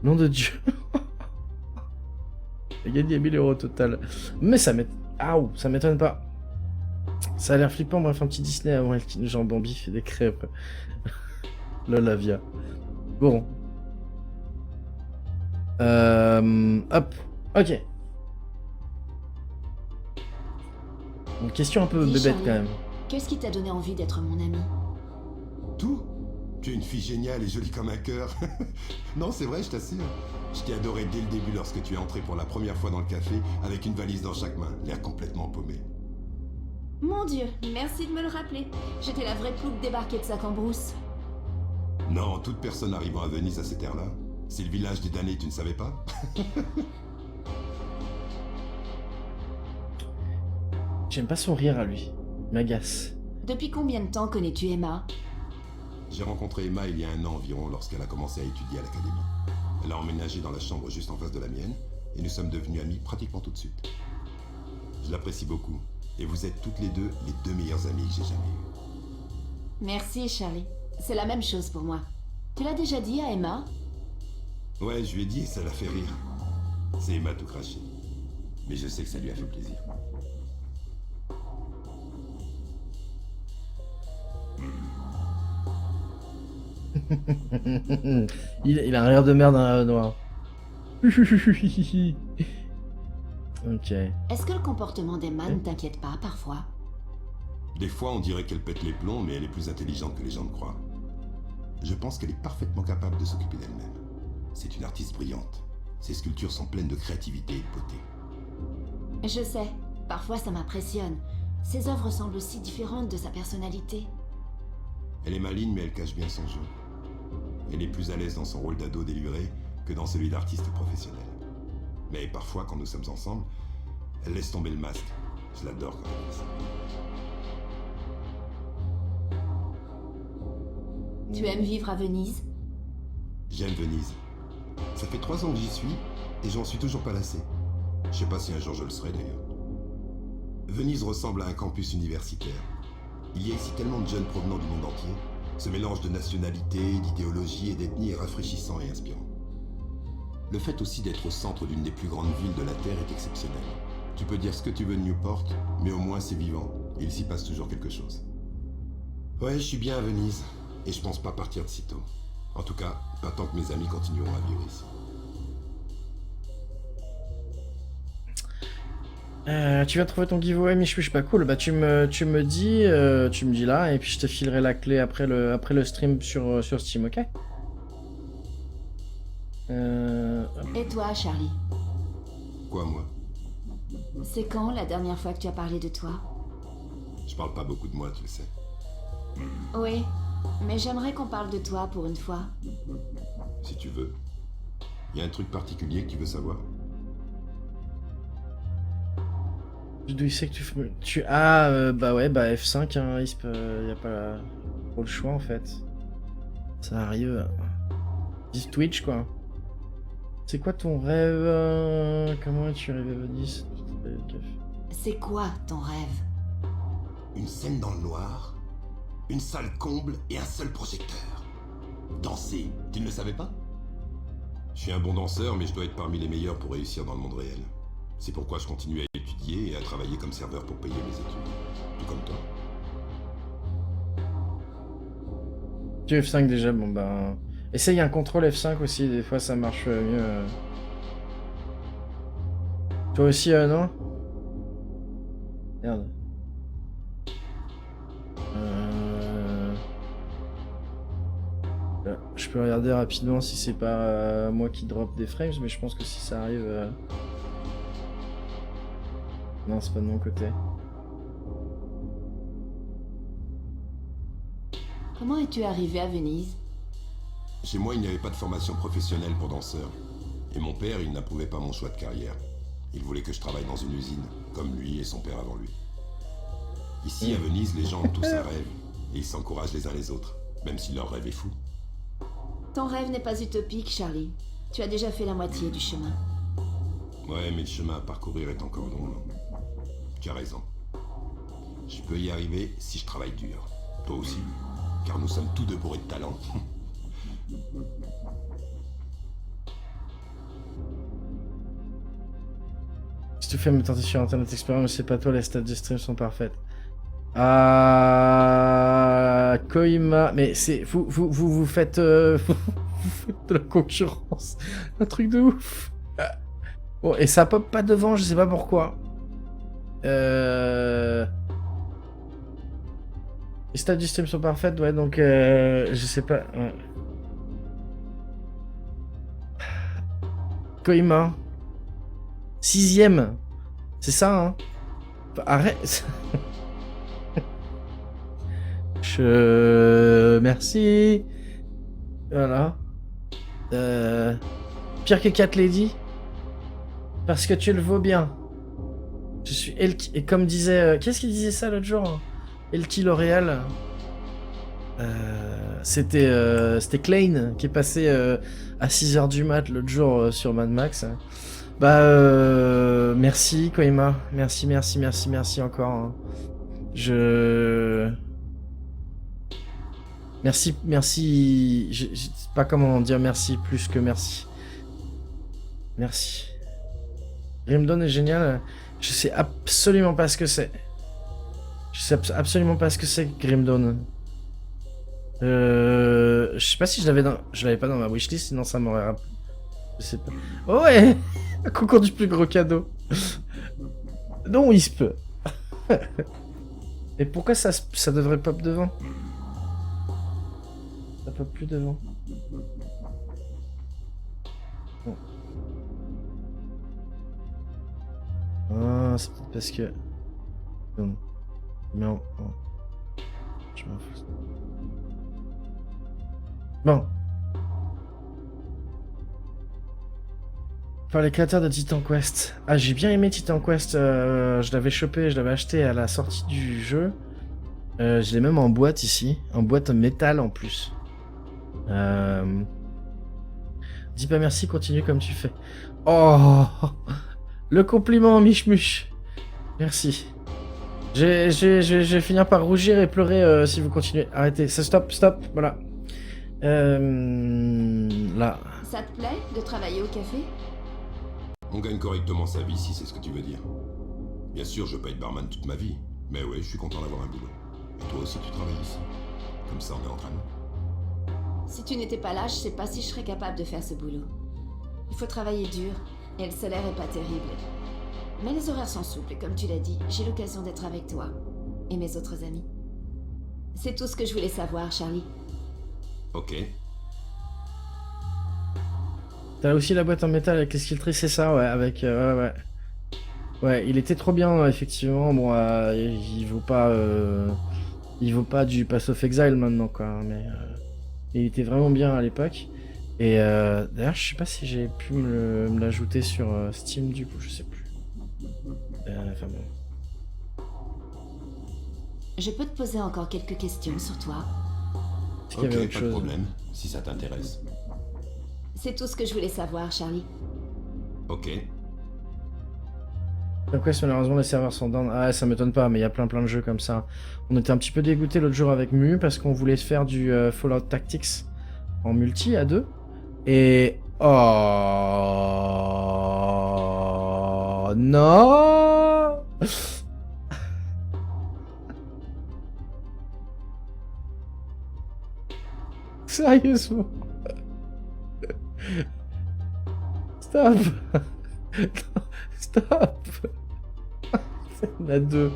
nom de Dieu. Il a gagné 1000 euros au total. Mais ça m'étonne pas. Ça a l'air flippant, bref, un petit Disney avant genre Bambi fait des crêpes. Lolavia. Bon. Hop. Ok. Une question un peu Dis, bébête Charlie, quand même. Qu'est-ce qui t'a donné envie d'être mon ami? Tout? Tu es une fille géniale et jolie comme un cœur. Non, c'est vrai, je t'assure. Je t'ai adoré dès le début lorsque tu es entré pour la première fois dans le café avec une valise dans chaque main, l'air complètement paumé. Mon Dieu, merci de me le rappeler. J'étais la vraie plouc débarquée de sac en brousse. Non, toute personne arrivant à Venise à cette ère-là. C'est le village des damnés, tu ne savais pas? J'aime pas son rire à lui. Il m'agace. Depuis combien de temps connais-tu Emma? J'ai rencontré Emma il y a 1 an environ lorsqu'elle a commencé à étudier à l'académie. Elle a emménagé dans la chambre juste en face de la mienne et nous sommes devenus amis pratiquement tout de suite. Je l'apprécie beaucoup et vous êtes toutes les deux meilleures amies que j'ai jamais eues. Merci, Charlie. C'est la même chose pour moi. Tu l'as déjà dit à Emma? Ouais, je lui ai dit et ça l'a fait rire. C'est Emma tout craché. Mais je sais que ça lui a fait plaisir. Il a un rire de merde dans la noire. Ok. Est-ce que le comportement d'Emma ne t'inquiète pas parfois? Des fois, on dirait qu'elle pète les plombs, mais elle est plus intelligente que les gens ne croient. Je pense qu'elle est parfaitement capable de s'occuper d'elle-même. C'est une artiste brillante. Ses sculptures sont pleines de créativité et de beauté. Je sais, parfois ça m'impressionne. Ses œuvres semblent si différentes de sa personnalité. Elle est maligne, mais elle cache bien son jeu. Elle est plus à l'aise dans son rôle d'ado déluré que dans celui d'artiste professionnel. Mais parfois, quand nous sommes ensemble, elle laisse tomber le masque. Je l'adore quand elle fait ça. Tu aimes vivre à Venise? J'aime Venise. Ça fait 3 ans que j'y suis, et j'en suis toujours pas lassé. Je sais pas si un jour je le serai d'ailleurs. Venise ressemble à un campus universitaire. Il y a ici tellement de jeunes provenant du monde entier. Ce mélange de nationalités, d'idéologies et d'ethnies est rafraîchissant et inspirant. Le fait aussi d'être au centre d'une des plus grandes villes de la Terre est exceptionnel. Tu peux dire ce que tu veux de Newport, mais au moins c'est vivant, et il s'y passe toujours quelque chose. Ouais, je suis bien à Venise, et je pense pas partir de sitôt. En tout cas, pas tant que mes amis continueront à vivre ici. Tu vas trouver ton giveaway, Michouche, pas cool. Bah tu me dis là, et puis je te filerai la clé après le stream sur Steam, ok? Et toi, Charlie? Quoi, moi? C'est quand la dernière fois que tu as parlé de toi? Je parle pas beaucoup de moi, tu le sais. Oui, mais j'aimerais qu'on parle de toi pour une fois. Si tu veux. Y a un truc particulier que tu veux savoir? D'où il sait que tu... Ah, bah ouais, bah F5, hein, y a pas trop le choix en fait. Ça arrive. Dis Twitch quoi. C'est quoi ton rêve? Comment es-tu arrivé à Venise? C'est quoi ton rêve? Une scène dans le noir, une salle comble et un seul projecteur. Danser, tu ne le savais pas? Je suis un bon danseur, mais je dois être parmi les meilleurs pour réussir dans le monde réel. C'est pourquoi je continue à étudier et à travailler comme serveur pour payer mes études. Tout comme toi. Tu F5 déjà, bon bah... Essaye un contrôle F5 aussi, des fois ça marche mieux. Toi aussi, non? Merde. Je peux regarder rapidement si c'est pas moi qui drop des frames, mais je pense que si ça arrive... Non, c'est pas de mon côté. Comment es-tu arrivé à Venise? Chez moi, il n'y avait pas de formation professionnelle pour danseur. Et mon père, il n'approuvait pas mon choix de carrière. Il voulait que je travaille dans une usine, comme lui et son père avant lui. Ici, à Venise, les gens ont tous un rêve, et ils s'encouragent les uns les autres, même si leur rêve est fou. Ton rêve n'est pas utopique, Charlie. Tu as déjà fait la moitié du chemin. Ouais, mais le chemin à parcourir est encore long. Tu as raison. Je peux y arriver si je travaille dur. Toi aussi, car nous sommes tous deux bourrés de talent. Si tu fais me tenter sur Internet Explorer, mais c'est pas toi, les stats du stream sont parfaites. Ah, Koima, mais c'est vous faites vous faites de la concurrence, un truc de ouf. Bon, et ça pop pas devant, je sais pas pourquoi. Les stats du stream sont parfaites, ouais, donc je sais pas. Ouais. Koima, 6ème, c'est ça, hein? Enfin, arrête. Merci. Voilà. Pire que Cat Lady. Parce que tu le vaux bien. Je suis Elki. Et comme disait... Qu'est-ce qu'il disait ça l'autre jour? Elki L'Oréal. C'était Klein qui est passé à 6h du mat l'autre jour sur Mad Max. Bah merci Koima. Merci encore. Hein. Merci, je sais pas comment dire merci plus que merci. Merci. Grimdawn est génial. Je sais absolument pas ce que c'est. Je sais absolument pas ce que c'est Grimdawn. Je sais pas si je l'avais pas dans ma wishlist, sinon ça m'aurait Je sais pas. Oh ouais. Un concours du plus gros cadeau. Non, il se peut. Et pourquoi ça devrait pop devant? Ça pop plus devant. Bon. Ah, c'est peut-être parce que... Non. Non. Oh. Je m'en fous. Bon. Par les créateurs de Titan Quest. Ah, j'ai bien aimé Titan Quest. Je l'avais chopé, je l'avais acheté à la sortie du jeu. Je l'ai même en boîte ici. En boîte métal en plus. Dis pas merci, continue comme tu fais. Oh, le compliment, Michmuch. Merci. Je vais finir par rougir et pleurer si vous continuez. Arrêtez, ça stop, voilà. Là. Ça te plaît de travailler au café? On gagne correctement sa vie, si c'est ce que tu veux dire. Bien sûr, je veux pas être barman toute ma vie, mais ouais, je suis content d'avoir un boulot. Et toi aussi, tu travailles ici. Comme ça, on est entre amis. Si tu n'étais pas là, je sais pas si je serais capable de faire ce boulot. Il faut travailler dur, et le salaire est pas terrible. Mais les horaires sont souples, et comme tu l'as dit, j'ai l'occasion d'être avec toi et mes autres amis. C'est tout ce que je voulais savoir, Charlie. Ok. T'as aussi la boîte en métal avec les skilltrees, c'est ça, ouais, avec... ouais. Ouais, il était trop bien, effectivement. Bon, il vaut pas... il vaut pas du Pass of Exile maintenant, quoi, mais... il était vraiment bien à l'époque. Et d'ailleurs, je sais pas si j'ai pu me l'ajouter sur Steam, du coup, je sais plus. Enfin bon. Je peux te poser encore quelques questions sur toi? Est-ce qu'il y avait Ok, autre pas de chose? problème, si ça t'intéresse. C'est tout ce que je voulais savoir, Charlie. Ok. Après, malheureusement, les serveurs sont down. Ah, ça m'étonne pas, mais il y a plein de jeux comme ça. On était un petit peu dégoûtés l'autre jour avec Mu parce qu'on voulait se faire du Fallout Tactics en multi à 2. Et... Oh... Non. Sérieusement. Stop. Stop. Il y en a 2.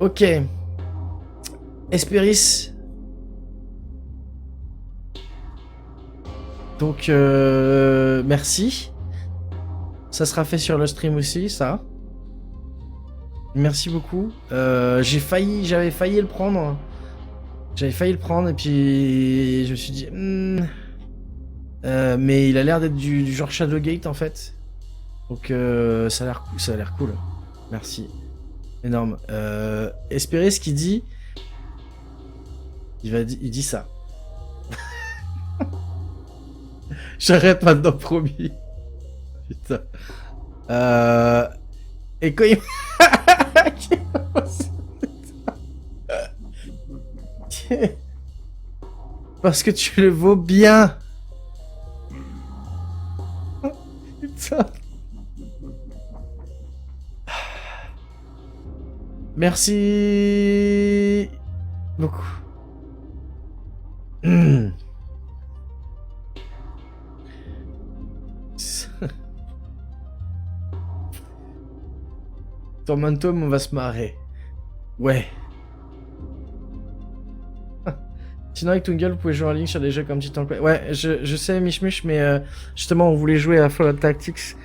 Ok. Hesperis. Donc, merci. Ça sera fait sur le stream aussi, ça. Merci beaucoup. J'avais failli le prendre. J'avais failli le prendre et puis je me suis dit... mais il a l'air d'être du genre Shadowgate en fait. Donc ça a l'air cool. Merci. Énorme. Espéris qui dit... Il dit ça. J'arrête maintenant, promis. Putain. Et quand il... Parce que tu le vaux bien. Putain. Merci beaucoup. Tormentum, on va se marrer. Ouais. Sinon avec Tungle, vous pouvez jouer en ligne sur des jeux comme Titan Quest. Ouais, je sais Michmuch, mais justement on voulait jouer à Fallout Tactics.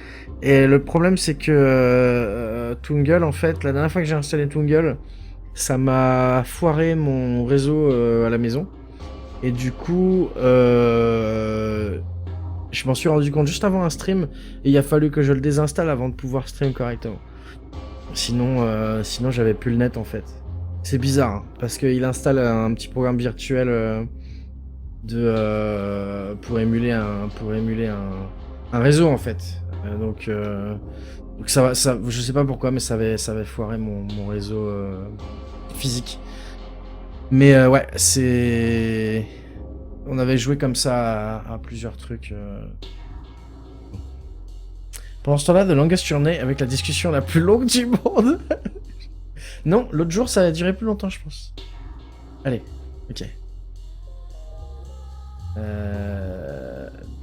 Et le problème c'est que Tungle, en fait, la dernière fois que j'ai installé Tungle, ça m'a foiré mon réseau à la maison. Et du coup, je m'en suis rendu compte juste avant un stream. Et il a fallu que je le désinstalle avant de pouvoir stream correctement. Sinon j'avais plus le net en fait. C'est bizarre, hein, parce qu'il installe un petit programme virtuel pour émuler un réseau en fait. Donc ça, je sais pas pourquoi, mais ça avait foiré mon réseau physique. Mais ouais, c'est... On avait joué comme ça à plusieurs trucs. Pendant ce temps-là, The Longest Journey avec la discussion la plus longue du monde. Non, l'autre jour, ça a duré plus longtemps, je pense. Allez, ok.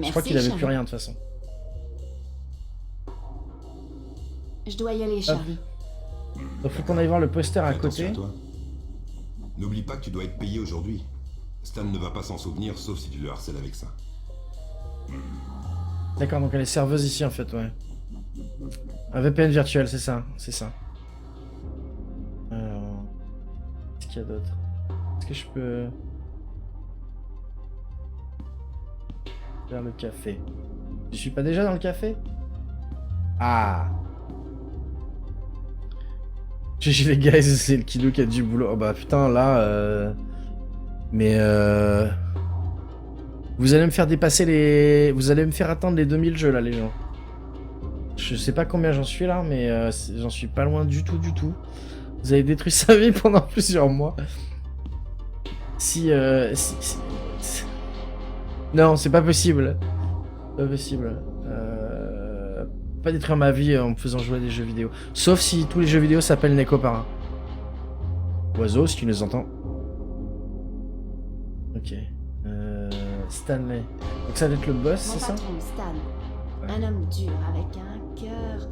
Je crois qu'il avait Charlie. plus rien, de toute façon. Je dois y aller, Charlie. Donc faut qu'on aille voir le poster à Fais attention côté. à toi. N'oublie pas que tu dois être payé aujourd'hui. Stan ne va pas s'en souvenir, sauf si tu le harcèles avec ça. D'accord, donc elle est serveuse ici, en fait, ouais. Un VPN virtuel, c'est ça, c'est ça. Alors... Qu'est-ce qu'il y a d'autre? Est-ce que je peux... Vers le café. Je suis pas déjà dans le café? Ah! GG les guys, c'est le Kidou qui a du boulot. Oh bah putain, là... Mais vous allez me faire dépasser les... Vous allez me faire atteindre les 2000 jeux, là, les gens. Je sais pas combien j'en suis, là, mais j'en suis pas loin du tout, du tout. Vous avez détruit sa vie pendant plusieurs mois. Si... Non, c'est pas possible. Pas possible. Pas détruire ma vie en me faisant jouer à des jeux vidéo. Sauf si tous les jeux vidéo s'appellent Neko Parrain. Oiseau, si tu nous entends. Ok. Stanley. Donc ça va être le boss, Mon c'est ça? patron, Stan. Un homme dur avec un cœur...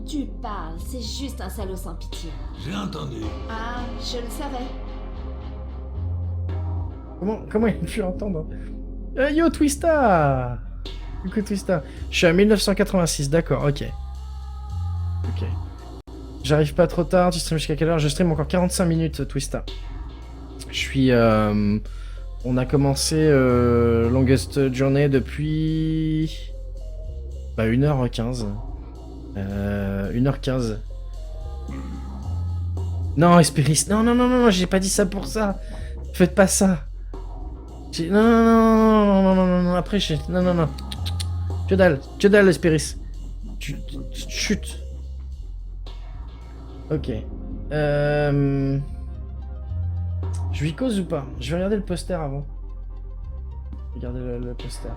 Tu parles, c'est juste un salaud sans pitié. J'ai entendu. Ah, je le savais. Comment il a pu entendre? Yo, Twista! Coucou, Twista. Je suis à 1986, d'accord, ok. Ok. J'arrive pas trop tard, tu streams jusqu'à quelle heure? Je stream encore 45 minutes, Twista. Je suis... On a commencé Longest Journey depuis... Bah 1h15. 1h15. Non, Espéris, non, j'ai pas dit ça pour ça. Faites pas ça. Non, après, non. Que dalle, Espéris. Chut. Ok. Je lui cause ou pas? Je vais regarder le poster avant. Regardez le poster.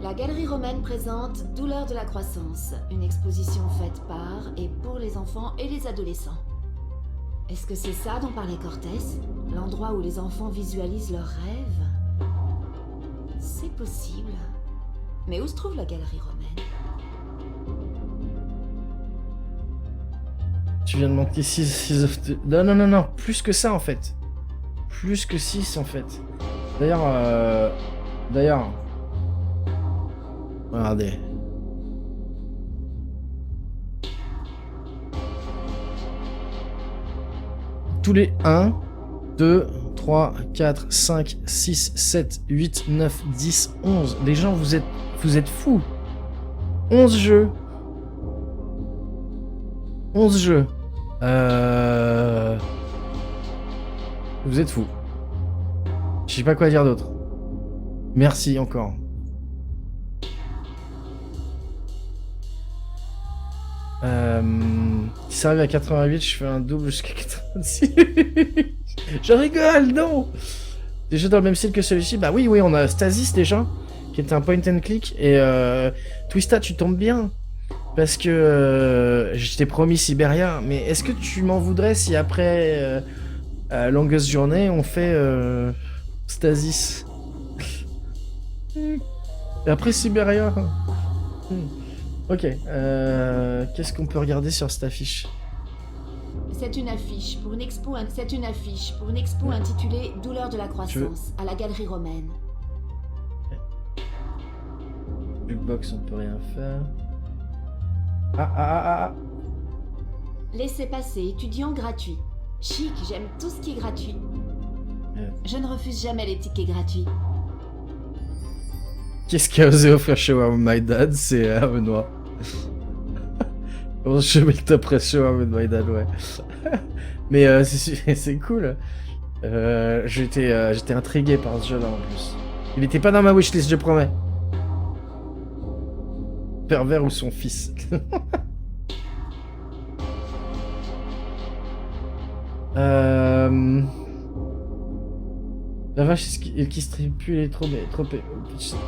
La Galerie Romaine présente Douleur de la croissance, une exposition faite par et pour les enfants et les adolescents. Est-ce que c'est ça dont parlait Cortés? L'endroit où les enfants visualisent leurs rêves? C'est possible. Mais où se trouve la Galerie Romaine? Tu viens de manquer 6 of... Non, plus que ça en fait. Plus que 6 en fait. D'ailleurs... Regardez. Tous les 1, 2, 3, 4, 5, 6, 7, 8, 9, 10, 11. Les gens, vous êtes fous. 11 jeux. 11 jeux. Vous êtes fous. Je sais pas quoi dire d'autre. Merci encore. Si ça arrive à 88, je fais un double jusqu'à 86. Je rigole, non. Des jeux dans le même style que celui-ci. Bah oui, on a Stasis déjà, qui était un point and click. Et Twista, tu tombes bien. Parce que je t'ai promis Siberia. Mais est-ce que tu m'en voudrais si après Longest Journey, on fait Stasis? Et après Siberia. Ok, qu'est-ce qu'on peut regarder sur cette affiche? C'est une affiche pour une expo intitulée Douleur de la croissance à la Galerie Romaine. Jukebox, on peut rien faire. Ah. Laissez passer, étudiant gratuit. Chic, j'aime tout ce qui est gratuit. Je ne refuse jamais les tickets gratuits. Qu'est-ce qui a osé offrir Shower with My Dad? C'est Benoît. Je mets le top press Shower with My Dad, ouais. Mais c'est cool. J'étais intrigué par ce jeu-là en plus. Il était pas dans ma wishlist, je promets. Pervers ou son fils. La vache, qui stream plus, il est trop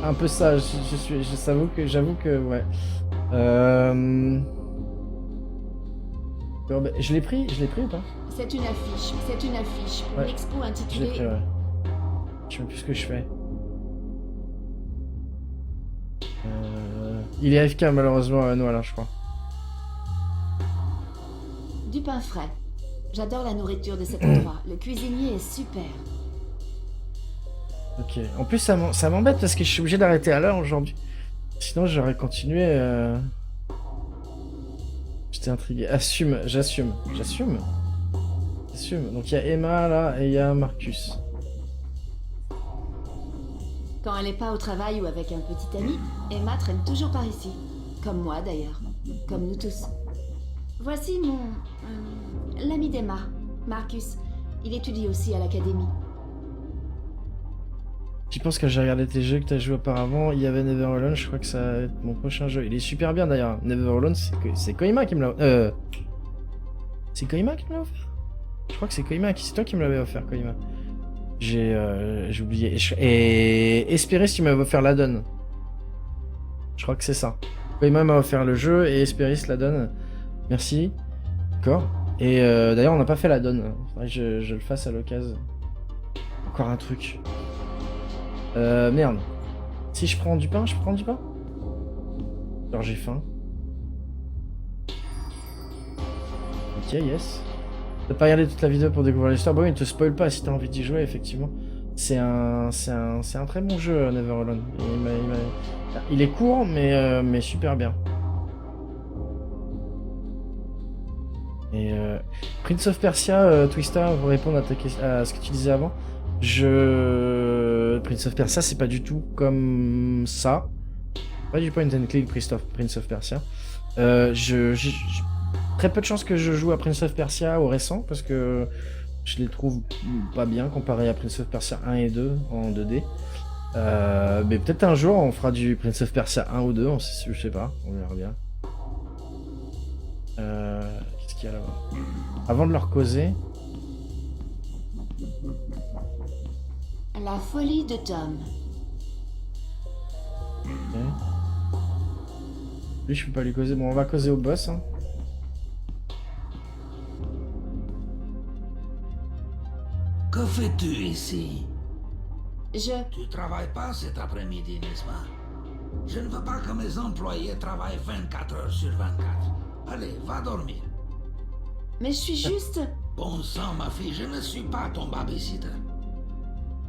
un peu ça, j'avoue que, ouais. Bon, bah, je l'ai pris ou pas? C'est une affiche pour Ouais, une expo Je l'ai intitulée pris, ouais. Je sais même plus ce que je fais. Il est AFK malheureusement, Noah, je crois. Du pain frais. J'adore la nourriture de cet endroit. Le cuisinier est super. Ok. En plus, ça m'embête parce que je suis obligé d'arrêter à l'heure aujourd'hui. Sinon, j'aurais continué. J'étais intrigué. J'assume. Donc, il y a Emma là et il y a Marcus. Quand elle n'est pas au travail ou avec un petit ami, Emma traîne toujours par ici. Comme moi d'ailleurs. Comme nous tous. Voici l'ami d'Emma, Marcus. Il étudie aussi à l'académie. Tu penses que j'ai regardé tes jeux que tu as joué auparavant, il y avait Never Alone, je crois que ça va être mon prochain jeu. Il est super bien d'ailleurs. Never Alone, c'est Koima qui me l'a... C'est Koima qui me l'a offert? Je crois que c'est Koima, c'est toi qui me l'avais offert, Koima. J'ai oublié. Et Esperis, tu m'avais offert la donne. Je crois que c'est ça. Koima m'a offert le jeu et Esperis la donne. Merci. D'accord. Et d'ailleurs, on n'a pas fait la donne. Faudrait que je le fasse à l'occasion. Encore un truc. Merde. Si je prends du pain, je prends du pain? Alors j'ai faim. Ok, yes. T'as pas regardé toute la vidéo pour découvrir l'histoire? Bah oui, ne te spoil pas si t'as envie d'y jouer, effectivement. C'est un très bon jeu, Never Alone. Il est court, mais super bien. Et Prince of Persia, Twista, pour répondre à ce que tu disais avant, Prince of Persia, c'est pas du tout comme ça. Pas du point and click Prince of Persia. Très peu de chances que je joue à Prince of Persia au récent, parce que je les trouve pas bien comparé à Prince of Persia 1 et 2 en 2D. Mais peut-être un jour on fera du Prince of Persia 1 ou 2, je sais pas, on verra bien. Qu'est-ce qu'il y a là-bas? Avant de leur causer... La folie de Tom. Okay. Lui, je peux pas lui causer. Bon, on va causer au boss. Hein. Que fais-tu ici? Je... Tu travailles pas cet après-midi, n'est-ce pas? Je ne veux pas que mes employés travaillent 24 heures sur 24. Allez, va dormir. Mais je suis juste... Bon sang, ma fille, je ne suis pas ton babysitter.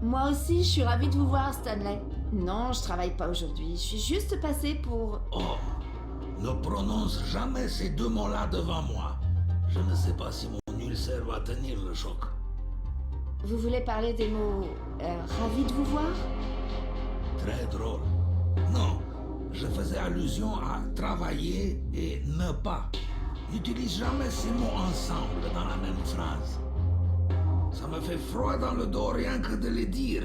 Moi aussi, je suis ravie de vous voir, Stanley. Non, je travaille pas aujourd'hui. Je suis juste passée pour... Oh, ne prononce jamais ces deux mots-là devant moi. Je ne sais pas si mon ulcère va tenir le choc. Vous voulez parler des mots... ravi de vous voir? Très drôle. Non, je faisais allusion à travailler et ne pas. N'utilise jamais ces mots ensemble dans la même phrase. Ça me fait froid dans le dos rien que de les dire.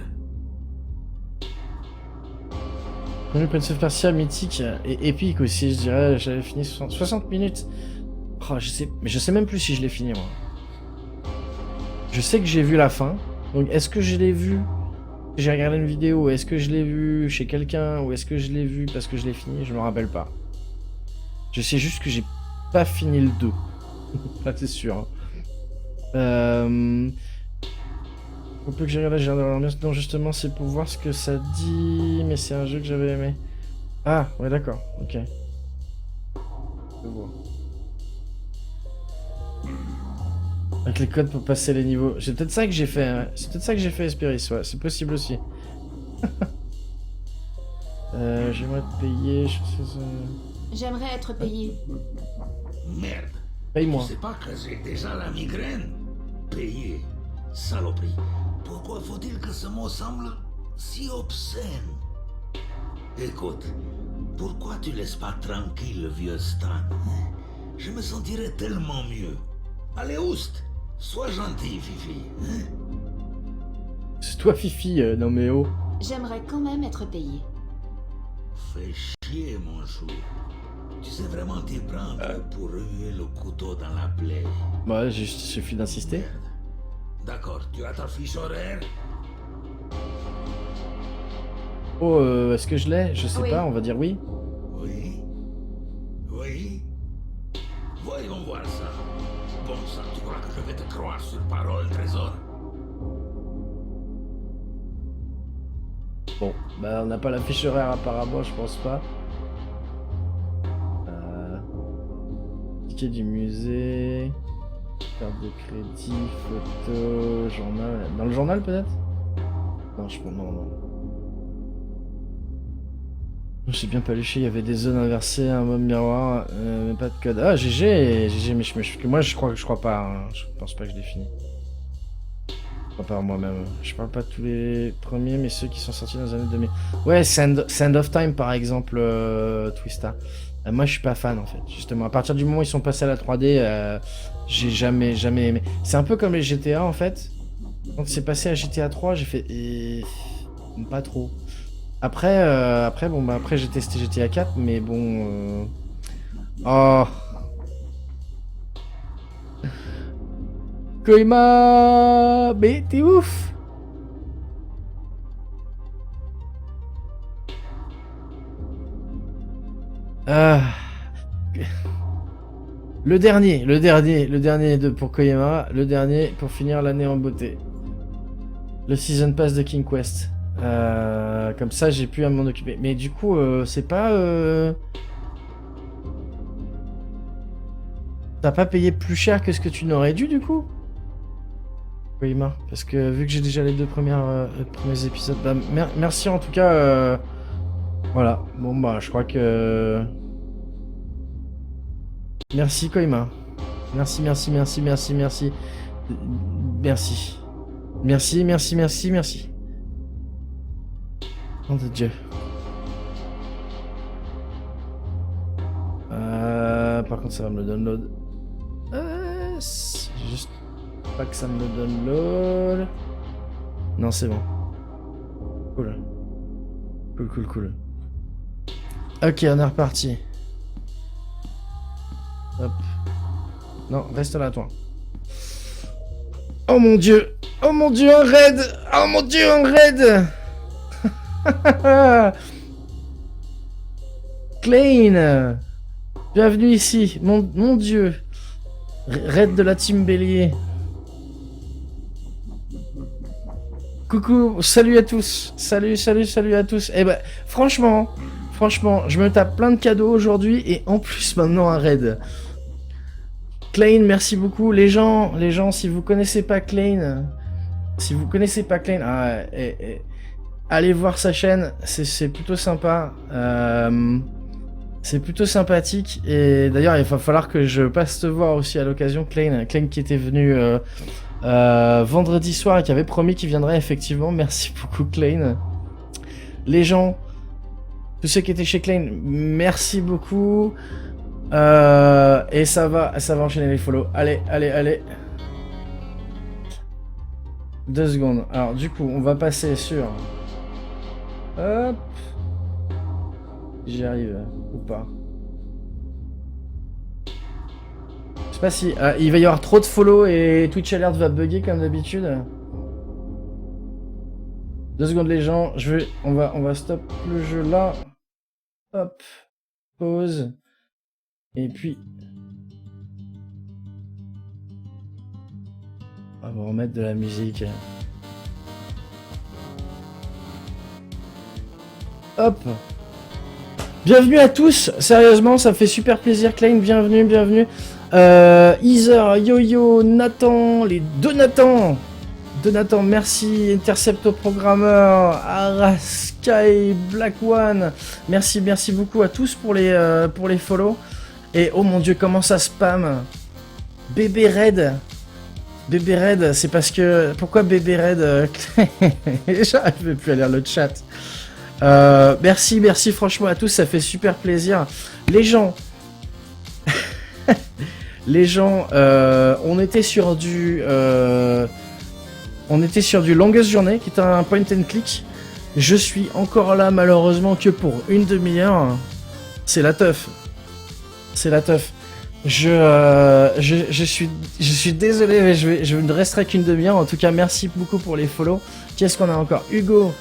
Le Prince of Persia mythique et épique aussi, je dirais. J'avais fini 60 minutes. Oh, mais je sais même plus si je l'ai fini, moi. Je sais que j'ai vu la fin. Donc, est-ce que je l'ai vu? J'ai regardé une vidéo. Est-ce que je l'ai vu chez quelqu'un? Ou est-ce que je l'ai vu parce que je l'ai fini? Je me rappelle pas. Je sais juste que j'ai pas fini le 2. Là, c'est sûr. Au peu que j'ai regardé l'ambiance, non, justement, c'est pour voir ce que ça dit. Mais c'est un jeu que j'avais aimé. Ah, ouais, d'accord. Ok. Je vois. Avec les codes pour passer les niveaux. C'est peut-être ça que j'ai fait. Hein. C'est peut-être ça que j'ai fait, Esperis. Ouais, c'est possible aussi. J'aimerais te payer. J'aimerais être payé. Merde. Paye-moi. Tu sais pas que j'ai déjà la migraine? Payer. Saloperie. Pourquoi faut-il que ce mot semble si obscène? Écoute, pourquoi tu laisses pas tranquille le vieux Stan? Je me sentirais tellement mieux. Allez, oust! Sois gentil, Fifi. C'est toi, Fifi. Non, mais oh. J'aimerais quand même être payé. Fais chier, mon chou. Tu sais vraiment t'y prendre pour remuer le couteau dans la plaie. Bah, il suffit d'insister. Merde. D'accord, tu as ta fiche horaire? Oh, est-ce que je l'ai? Je sais Oui. pas, on va dire oui. Oui. Oui. Voyons voir ça. marche sur parole, trésor. Bon, bah on n'a pas la fiche horaire apparemment, je pense pas. Ticket du musée, carte de crédit, photo, journal. Dans le journal peut-être? Non, je pense non. Je sais bien pas léché, il y avait des zones inversées, un mode miroir, mais pas de code. Ah GG, mais moi je crois pas, hein. Je pense pas que je l'ai fini. Je crois pas moi-même. Je parle pas de tous les premiers, mais ceux qui sont sortis dans les années 2000. Ouais, Sand of Time par exemple, Twista. Moi je suis pas fan en fait, justement. À partir du moment où ils sont passés à la 3D, j'ai jamais aimé. C'est un peu comme les GTA en fait. Quand c'est passé à GTA 3, j'ai fait... pas trop. Après, après j'ai testé GTA 4, mais bon... Oh... Koima... Mais t'es ouf! Le dernier pour Koyama, le dernier pour finir l'année en beauté. Le Season Pass de King Quest. Comme ça, j'ai pu à m'en occuper. Mais du coup, c'est pas... T'as pas payé plus cher que ce que tu n'aurais dû, du coup? Koyama, parce que vu que j'ai déjà les deux premiers épisodes, bah, merci en tout cas. Voilà, bon bah je crois que... Merci Koyama. Merci. Merci. Nom de Dieu. Par contre ça va me le download. C'est juste pas que ça me le download. Non c'est bon. Cool. Ok, on est reparti. Hop. Non, reste là, toi. Oh mon dieu, un raid. Klein, bienvenue ici. Mon dieu. Raid de la team Bélier. Coucou, salut à tous. Salut à tous. Eh ben, franchement, je me tape plein de cadeaux aujourd'hui et en plus maintenant un raid. Klein, merci beaucoup. Les gens, si vous connaissez pas Klein, allez voir sa chaîne, c'est plutôt sympa. C'est plutôt sympathique et d'ailleurs il va falloir que je passe te voir aussi à l'occasion, Klein qui était venu vendredi soir et qui avait promis qu'il viendrait effectivement. Merci beaucoup Klein. Les gens, tous ceux qui étaient chez Klein, merci beaucoup. Et ça va enchaîner les follow. Allez. 2 secondes. Alors du coup, on va passer sur... Hop. J'y arrive ou pas. Je sais pas si... il va y avoir trop de follow et Twitch Alert va bugger comme d'habitude. 2 secondes les gens. On va stop le jeu là. Hop. Pause. Et puis... On va remettre de la musique. Hop. Bienvenue à tous. Sérieusement, ça me fait super plaisir. Klein, bienvenue. Ether, Yo-Yo, Nathan, les deux Nathan. Merci. Intercepto Programmeur, Araskai, Black One. Merci beaucoup à tous pour les follow. Et oh mon dieu, comment ça spam. Bébé Red, c'est parce que... Pourquoi Bébé Red J'arrive plus à lire le chat. Merci franchement à tous, ça fait super plaisir. Les gens, on était sur du Longest Journey, qui est un point and click. Je suis encore là malheureusement que pour une demi-heure. C'est la teuf. Je suis désolé, mais je ne resterai qu'une demi-heure. En tout cas, merci beaucoup pour les follows. Qu'est-ce qu'on a encore? Hugo,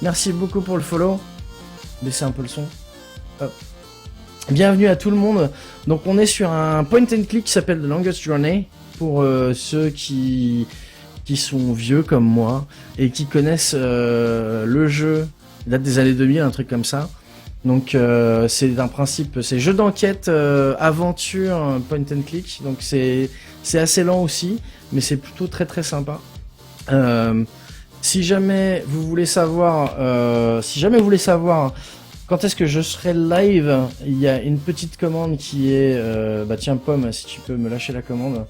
merci beaucoup pour le follow. Baissez un peu le son. Hop. Bienvenue à tout le monde. Donc on est sur un point and click qui s'appelle The Longest Journey. pour ceux qui sont vieux comme moi et qui connaissent le jeu, il date des années 2000, un truc comme ça. Donc c'est un principe, c'est jeu d'enquête, aventure, point and click. Donc c'est assez lent aussi, mais c'est plutôt très très sympa. Si jamais vous voulez savoir, quand est-ce que je serai live, il y a une petite commande qui est, bah tiens Pomme, si tu peux me lâcher la commande,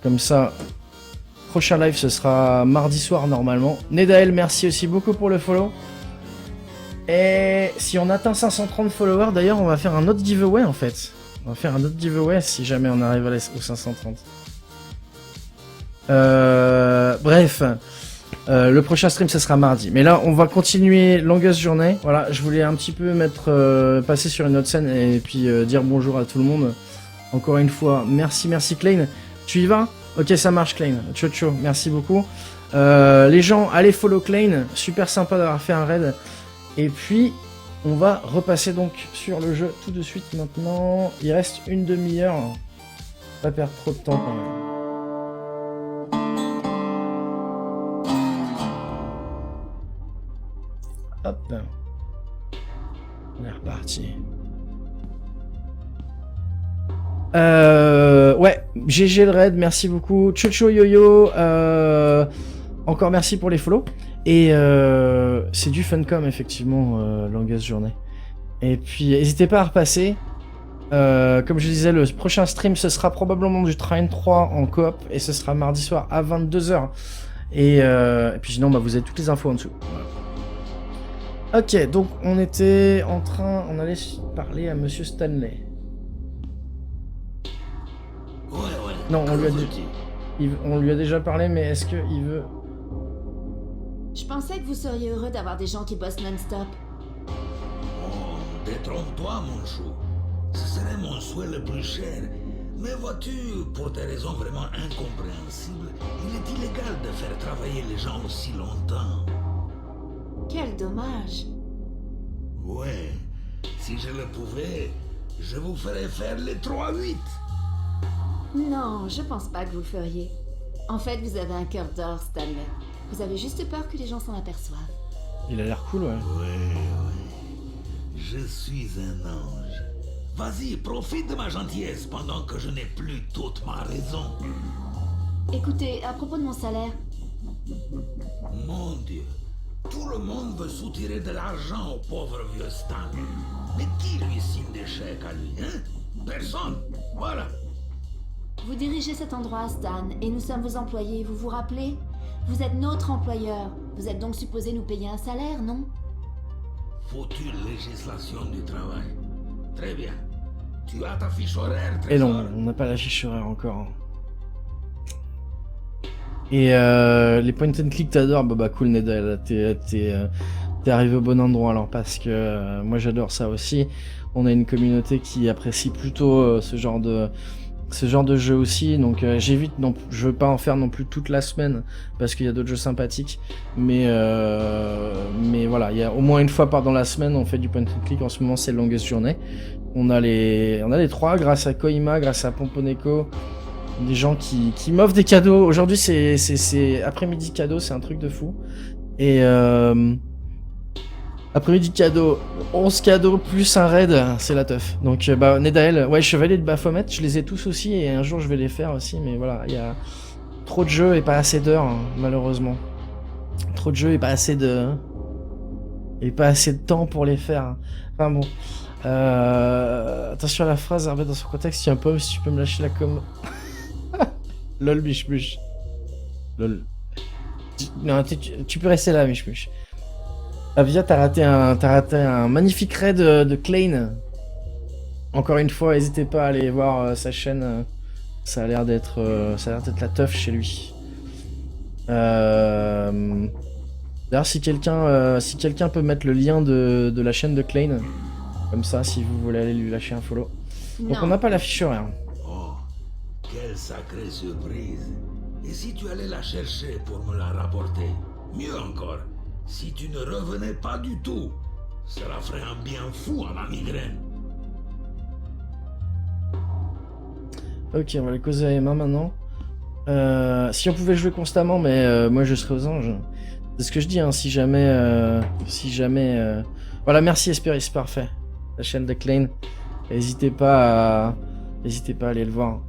comme ça. Prochain live, ce sera mardi soir normalement. Nedael, merci aussi beaucoup pour le follow. Et si on atteint 530 followers, d'ailleurs, on va faire un autre giveaway en fait. On va faire un autre giveaway si jamais on arrive aux 530. Bref, le prochain stream, ce sera mardi. Mais là, on va continuer Longest Journey. Voilà, je voulais un petit peu passer sur une autre scène et puis dire bonjour à tout le monde. Encore une fois, merci Klein. Tu y vas ? Ok, ça marche Klein. Ciao, merci beaucoup. Les gens, allez follow Klein. Super sympa d'avoir fait un raid. Et puis, on va repasser donc sur le jeu tout de suite maintenant. Il reste une demi-heure. Pas perdre trop de temps quand même. Hop. On est reparti. Ouais, GG le raid, merci beaucoup. Chocho Yo-Yo, encore merci pour les follow. Et c'est du Funcom, effectivement, Longest Journey. Et puis, n'hésitez pas à repasser. Comme je disais, le prochain stream, ce sera probablement du Train 3 en coop. Et ce sera mardi soir à 22h. Et puis sinon, bah, vous avez toutes les infos en dessous. Voilà. Ok, donc on était en train... On allait parler à Monsieur Stanley. Ouais. Non, on lui a déjà parlé, mais est-ce qu'il veut... Je pensais que vous seriez heureux d'avoir des gens qui bossent non-stop. Oh, détrompe-toi, mon chou. Ce serait mon souhait le plus cher. Mais vois-tu, pour des raisons vraiment incompréhensibles, il est illégal de faire travailler les gens aussi longtemps. Quel dommage. Ouais, si je le pouvais, je vous ferais faire les 3-8. Non, je pense pas que vous feriez. En fait, vous avez un cœur d'or, Stanley. Vous avez juste peur que les gens s'en aperçoivent. Il a l'air cool, ouais. Ouais. Je suis un ange. Vas-y, profite de ma gentillesse pendant que je n'ai plus toute ma raison. Écoutez, à propos de mon salaire, Mon Dieu, tout le monde veut soutirer de l'argent au pauvre vieux Stan. Mais qui lui signe des chèques à lui, hein? Personne. Voilà. vous dirigez cet endroit, Stan, et nous sommes vos employés, vous vous rappelez? Vous êtes notre employeur. Vous êtes donc supposé nous payer un salaire, non? Foutue législation du travail. Très bien. Tu as ta fiche horaire, Et Trésor? non, on n'a pas la fiche horaire encore. Et les point and click t'adores, bah cool Neda, t'es arrivé au bon endroit alors, parce que moi j'adore ça aussi. On a une communauté qui apprécie plutôt ce genre de jeu aussi, donc j'évite, je veux pas en faire non plus toute la semaine parce qu'il y a d'autres jeux sympathiques, mais voilà, il y a au moins une fois dans la semaine on fait du point and click. En ce moment c'est Longest Journey. On a les trois grâce à Koima, grâce à Pomponeko, des gens qui m'offrent des cadeaux. Aujourd'hui c'est après-midi cadeau, c'est un truc de fou. Et après-midi cadeau, 11 cadeaux plus un raid, c'est la teuf. Donc bah Nedael, ouais, Chevalier de Baphomet, je les ai tous aussi et un jour je vais les faire aussi, mais voilà, il y a trop de jeux et pas assez d'heures, hein, malheureusement. Trop de jeux et pas assez de temps pour les faire. Enfin bon. Attention à la phrase, en fait, dans son contexte, il y a un peu, si tu peux me lâcher la com. Lol, biche. Lol. Non, tu peux rester là, biche. Avia, t'as raté un magnifique raid de Klein. Encore une fois, n'hésitez pas à aller voir sa chaîne. Ça a l'air d'être la teuf chez lui. D'ailleurs, si quelqu'un peut mettre le lien de la chaîne de Klein, comme ça, si vous voulez aller lui lâcher un follow. Donc non. on n'a pas la fiche horaire. Oh, quelle sacrée surprise. Et si tu allais la chercher pour me la rapporter? Mieux encore, si tu ne revenais pas du tout, cela ferait un bien fou à ma migraine. Ok, on va aller causer à Emma maintenant. Si on pouvait jouer constamment, mais moi je serais aux anges. C'est ce que je dis, hein, si jamais... Voilà, merci Esperis, parfait. La chaîne de Klein. N'hésitez pas à aller le voir.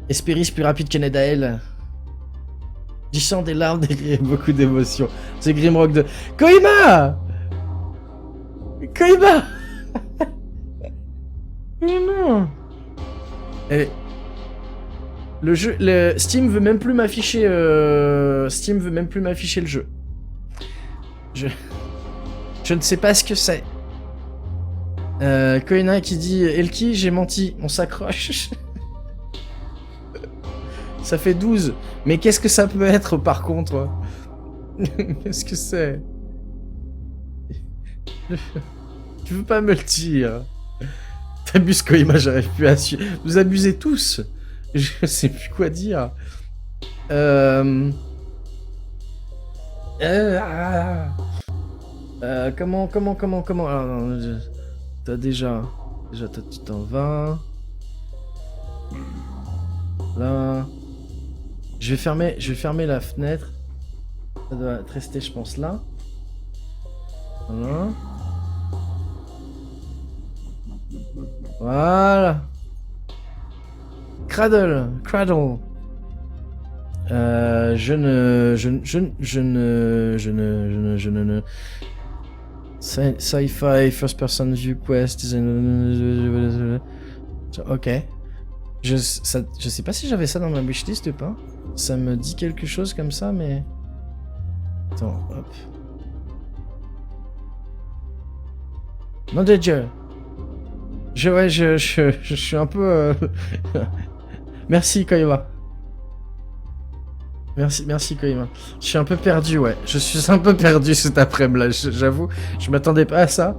Esperis plus rapide que Nedael. Du sang, des larmes, des rires, beaucoup d'émotions. C'est Grimrock de... Koima Koima Non. Et le jeu... Steam veut même plus m'afficher... Steam veut même plus m'afficher le jeu. Je ne sais pas ce que c'est. Koina qui dit Elki, j'ai menti, on s'accroche. Ça fait 12. Mais qu'est-ce que ça peut être par contre? Qu'est-ce que c'est? Tu veux pas me le dire? T'abuses Koima, j'arrive plus à suivre. Vous abusez tous. Je sais plus quoi dire. Comment alors, non, t'as déjà toi, tu t'en vas. Là. Je vais fermer la fenêtre. Ça doit être resté, je pense, là. Voilà. Voilà. Cradle. Sci-fi first person view quest. Ok. Je sais pas si j'avais ça dans ma wishlist ou pas. Ça me dit quelque chose comme ça, mais... Attends, hop. Nom de Dieu. Je suis un peu... Merci, Koima. Merci, Koima. Je suis un peu perdu, ouais. Je suis un peu perdu cet après-midi, là, j'avoue. Je m'attendais pas à ça.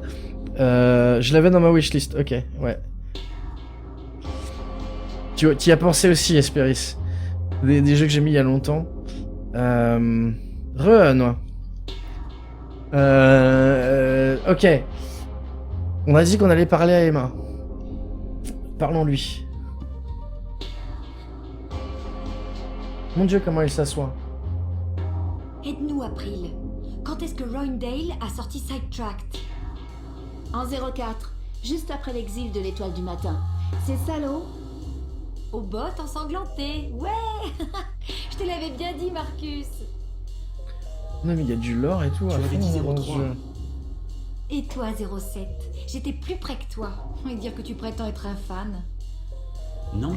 Je l'avais dans ma wishlist, ok, ouais. Tu y as pensé aussi, Esperis. Des jeux que j'ai mis il y a longtemps. Noix. Ok. On a dit qu'on allait parler à Emma. Parlons-lui. Mon Dieu, comment il s'assoit. Aide-nous, April. Quand est-ce que Roindale a sorti Sidetracked? En 04, juste après l'exil de l'étoile du matin. Ces salauds... Aux bottes ensanglantées. Ouais. Je te l'avais bien dit, Marcus. Non mais il y a du lore et tout. Tu avais dit 03. Et toi, 07? J'étais plus près que toi. Et dire que tu prétends être un fan. Non.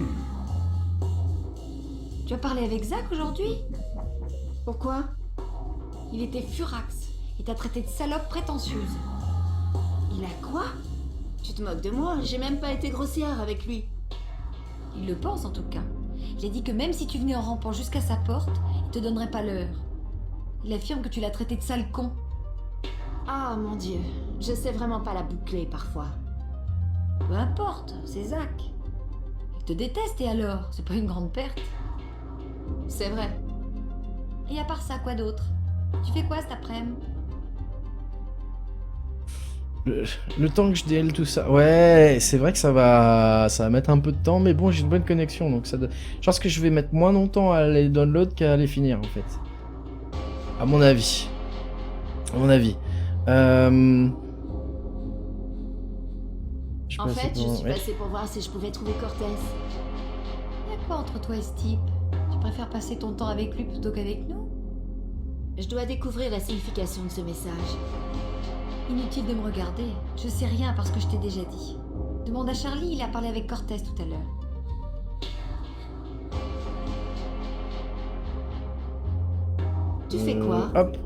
Tu as parlé avec Zach aujourd'hui? Pourquoi? Il était furax. Il t'a traité de salope prétentieuse. Il a quoi? Tu te moques de moi, j'ai même pas été grossière avec lui. Il le pense en tout cas. Il a dit que même si tu venais en rampant jusqu'à sa porte, il te donnerait pas l'heure. Il affirme que tu l'as traité de sale con. Ah mon Dieu, je sais vraiment pas la boucler parfois. Peu importe, c'est Zach. Il te déteste et alors? C'est pas une grande perte. C'est vrai. Et à part ça, quoi d'autre? Tu fais quoi cet après-midi? Le temps que je DL tout ça. Ouais, c'est vrai que ça va mettre un peu de temps, mais bon, j'ai une bonne connexion, donc ça. Je pense que je vais mettre moins longtemps à les download qu'à les finir, en fait. À mon avis. En fait, je suis passée pour voir si je pouvais trouver Cortez. Y'a quoi entre toi et ce type? Tu préfères passer ton temps avec lui plutôt qu'avec nous? Je dois découvrir la signification de ce message. Inutile de me regarder. Je sais rien parce que je t'ai déjà dit. Demande à Charlie, il a parlé avec Cortez tout à l'heure. Tu fais quoi? Hop.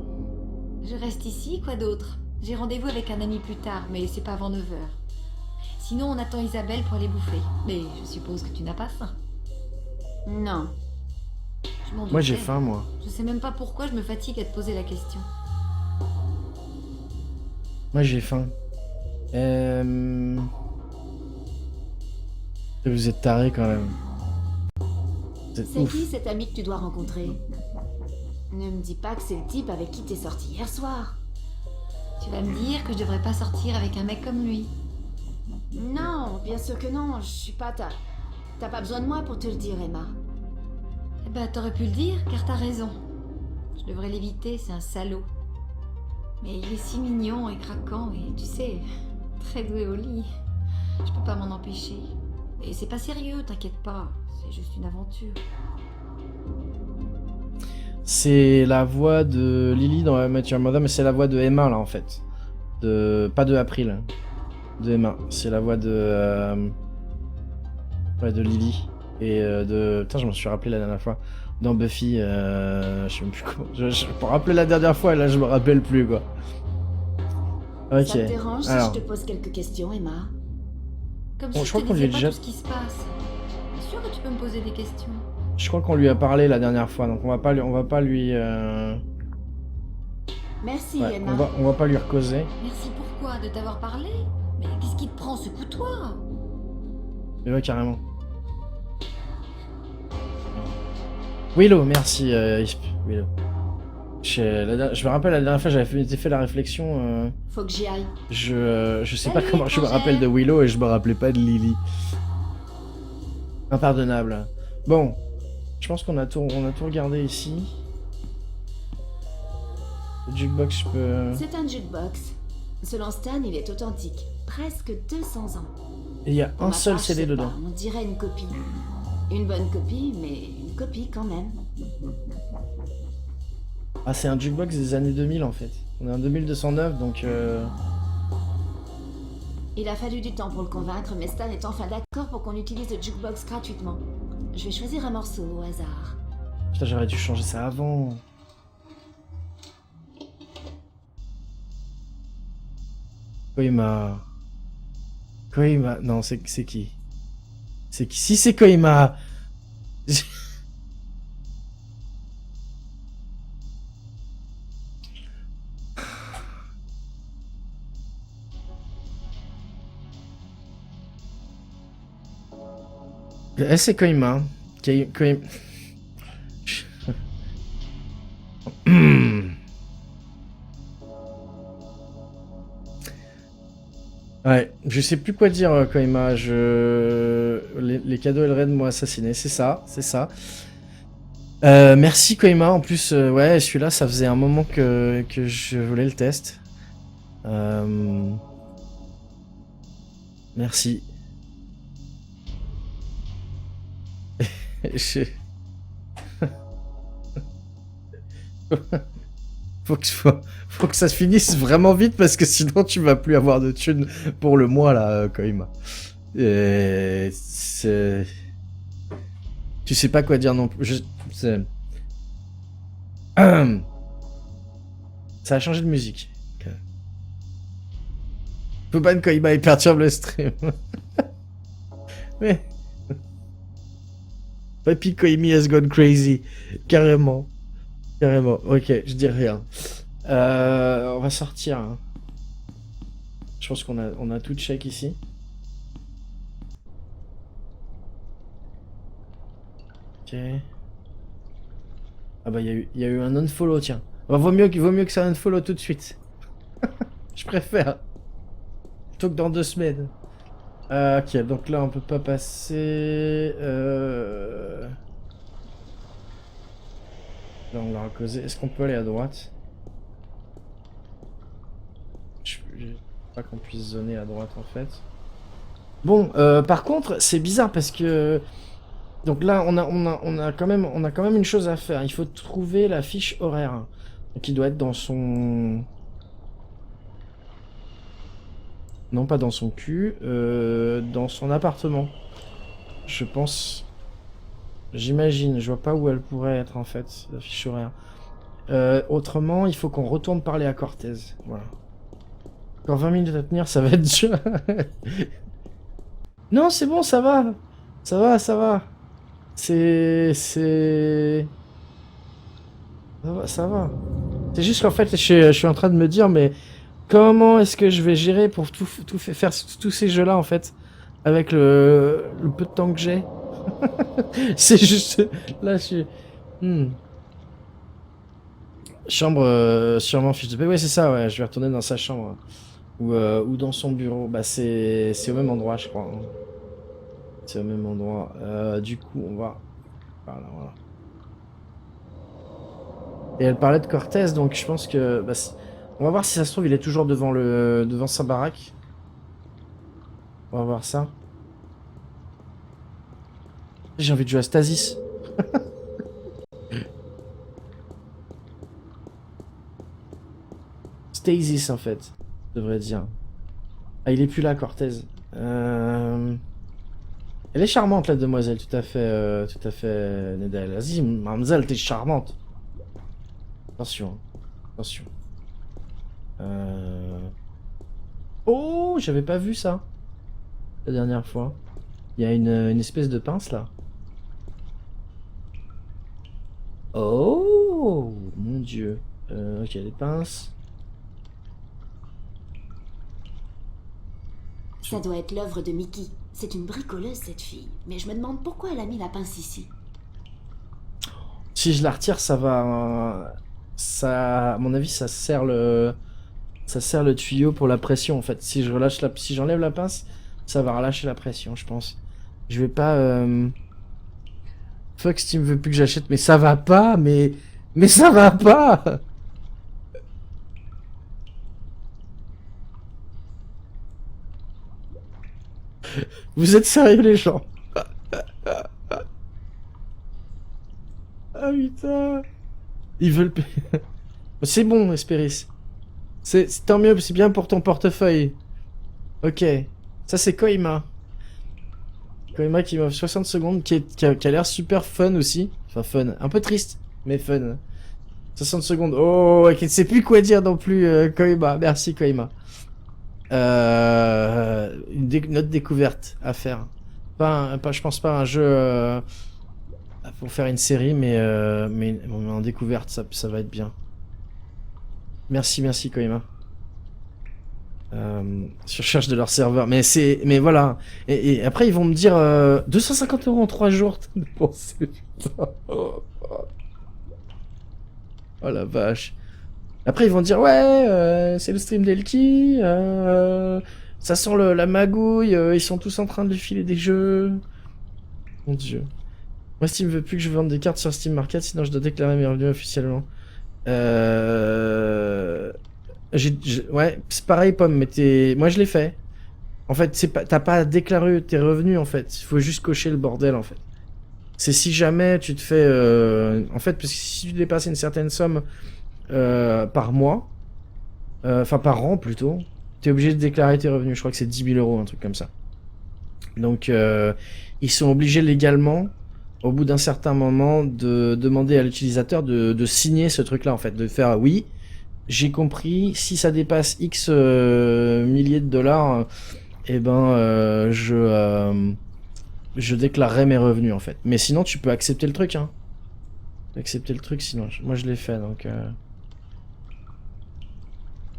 Je reste ici, quoi d'autre? J'ai rendez-vous avec un ami plus tard, mais c'est pas avant 9h. Sinon, on attend Isabelle pour aller bouffer. Mais je suppose que tu n'as pas faim. Non. Je m'en Moi, j'ai doutais. faim, moi. Je sais même pas pourquoi je me fatigue à te poser la question. Moi, j'ai faim. Vous êtes tarés, quand même. Vous êtes C'est ouf. qui cet ami que tu dois rencontrer? Ne me dis pas que c'est le type avec qui t'es sorti hier soir. Tu vas me dire que je devrais pas sortir avec un mec comme lui. Non, bien sûr que non, je suis pas ta T'as pas besoin de moi pour te le dire, Emma. Eh ben, t'aurais pu le dire, car t'as raison. Je devrais l'éviter, c'est un salaud. Mais il est si mignon et craquant, et tu sais, très doué au lit. Je peux pas m'en empêcher. Et c'est pas sérieux, t'inquiète pas. C'est juste une aventure. C'est la voix de Lily dans Mathieu Mother, mais c'est la voix de Emma là en fait. Pas de April. De Emma. C'est la voix de. Ouais, de Lily. Et de. Putain, je m'en suis rappelé la dernière fois. Dans Buffy, je sais même plus comment. Je me rappelais la dernière fois et là je me rappelle plus quoi. Ok. Ça te dérange Alors. si je te pose quelques questions, Emma? Comme Bon, si je je crois te qu'on lui disais a pas déjà- tout ce qui se passe. Bien sûr que tu peux me poser des questions. Je crois qu'on lui a parlé la dernière fois, donc on va pas lui. Merci, Ouais, Emma. on va pas lui recauser. Merci pourquoi? De t'avoir parlé? Mais qu'est-ce qui te prend? Secoue-toi! Mais ouais, carrément. Willow, merci Isp. Willow. Je me rappelle la dernière fois j'avais fait la réflexion. Faut que j'y aille. Je sais pas Salut, comment je me étrangère. rappelle de Willow et je me rappelais pas de Lily. Impardonnable. Bon, je pense qu'on a tout regardé ici. Le jukebox, je peux. C'est un jukebox. Selon Stan, il est authentique. Presque 200 ans. Et il y a Pour un ma seul part, je CD sais dedans. pas, on dirait une copie. Une bonne copie, mais une copie quand même. Ah, c'est un jukebox des années 2000 en fait. On est en 2209 donc. Il a fallu du temps pour le convaincre, mais Stan est enfin d'accord pour qu'on utilise le jukebox gratuitement. Je vais choisir un morceau au hasard. Putain, j'aurais dû changer ça avant. Koima. Koima. Non, c'est qui? C'est qui? Si c'est Koima. C'est Koima. Koima. Ouais, je sais plus quoi dire, Koima. Les cadeaux Elred m'ont assassiné, c'est ça, c'est ça. Merci Koima, en plus, ouais, celui-là, ça faisait un moment que je voulais le test. Merci. Je- faut que ça se finisse vraiment vite parce que sinon tu vas plus avoir de thunes pour le mois là, Koima. Et c'est... Tu sais pas quoi dire non plus. C'est... Ça a changé de musique. Ok. Faut ban Koima, il perturbe le stream. Mais... Papy Koimi has gone crazy. Carrément. Carrément. Ok, je dis rien. On va sortir. Hein. Je pense qu'on a tout check ici. Ok. Ah bah il y a eu un unfollow, tiens. Bah, vaut mieux que ça unfollow tout de suite. Je préfère. Plutôt que dans 2 semaines. Ok, donc là on peut pas passer. Là on l'a causé. Est-ce qu'on peut aller à droite? Je sais pas qu'on puisse zoner à droite en fait. Bon, par contre, c'est bizarre parce que donc là on a quand même une chose à faire. Il faut trouver la fiche horaire qui doit être dans son. Non, pas dans son cul, dans son appartement. Je pense. J'imagine, je vois pas où elle pourrait être en fait, la fiche horaire. Autrement, il faut qu'on retourne parler à Cortez. Voilà. Encore 20 minutes à tenir, ça va être dur. Non, c'est bon, ça va. Ça va, ça va. C'est... Ça va. C'est juste qu'en fait, je suis en train de me dire, mais comment est-ce que je vais gérer pour faire tous ces jeux-là, en fait, avec le peu de temps que j'ai. C'est juste... Là, je suis... Chambre, sûrement fiche de paix. Ouais, c'est ça, ouais, je vais retourner dans sa chambre. Ou dans son bureau. Bah, c'est au même endroit, je crois. C'est au même endroit. Du coup, on va... Voilà, voilà. Et elle parlait de Cortez, donc je pense que... Bah, on va voir si ça se trouve, il est toujours devant sa baraque. On va voir ça. J'ai envie de jouer à Stasis. Stasis, en fait, je devrais dire. Ah, il est plus là, Cortez. Elle est charmante, la demoiselle, tout à fait, Nedal. Vas-y, mademoiselle, t'es charmante. Attention, attention. Oh, j'avais pas vu ça la dernière fois. Il y a une espèce de pince là. Oh, mon dieu. Ok, les pinces. Ça doit être l'œuvre de Mickey. C'est une bricoleuse, cette fille. Mais je me demande pourquoi elle a mis la pince ici. Si je la retire, ça va... Ça, à mon avis, ça sert le tuyau pour la pression, en fait. Si je relâche si j'enlève la pince, ça va relâcher la pression, je pense. Je vais pas... Fuck, Steam veut plus que j'achète, mais ça va pas, mais ça va pas. Vous êtes sérieux, les gens? Ah putain. Ils veulent... C'est bon, Espéris. C'est tant mieux, c'est bien pour ton portefeuille. Ok. Ça, c'est Koima. Koima qui m'offre 60 secondes, qui a l'air super fun aussi. Enfin, fun. Un peu triste, mais fun. 60 secondes. Oh, qui ne sait plus quoi dire non plus, Koima. Merci, Koima. Notre découverte à faire. Je pense pas un jeu pour faire une série, mais en découverte, ça va être bien. Merci Koima. Surcharge de leur serveur, mais voilà. Et après ils vont me dire 250 € en 3 jours. Bon, oh la vache. Après ils vont dire ouais, c'est le stream d'Elki, ça sent la magouille, ils sont tous en train de lui filer des jeux. Mon dieu. Moi Steam veut plus que je vende des cartes sur Steam Market, sinon je dois déclarer mes revenus officiellement. Ouais, c'est pareil, Pomme, mais moi je l'ai fait. En fait, t'as pas à déclarer tes revenus, en fait. Il faut juste cocher le bordel, en fait. C'est si jamais tu te fais... En fait, parce que si tu dépasses une certaine somme par mois, enfin par an plutôt, t'es obligé de déclarer tes revenus. Je crois que c'est 10 000 €, un truc comme ça. Donc, ils sont obligés légalement, au bout d'un certain moment, de demander à l'utilisateur de signer ce truc-là, en fait. De faire oui, j'ai compris, si ça dépasse X milliers de dollars, eh ben, je déclarerai mes revenus, en fait. Mais sinon, tu peux accepter le truc, hein. Accepter le truc, sinon. Moi, je l'ai fait, donc...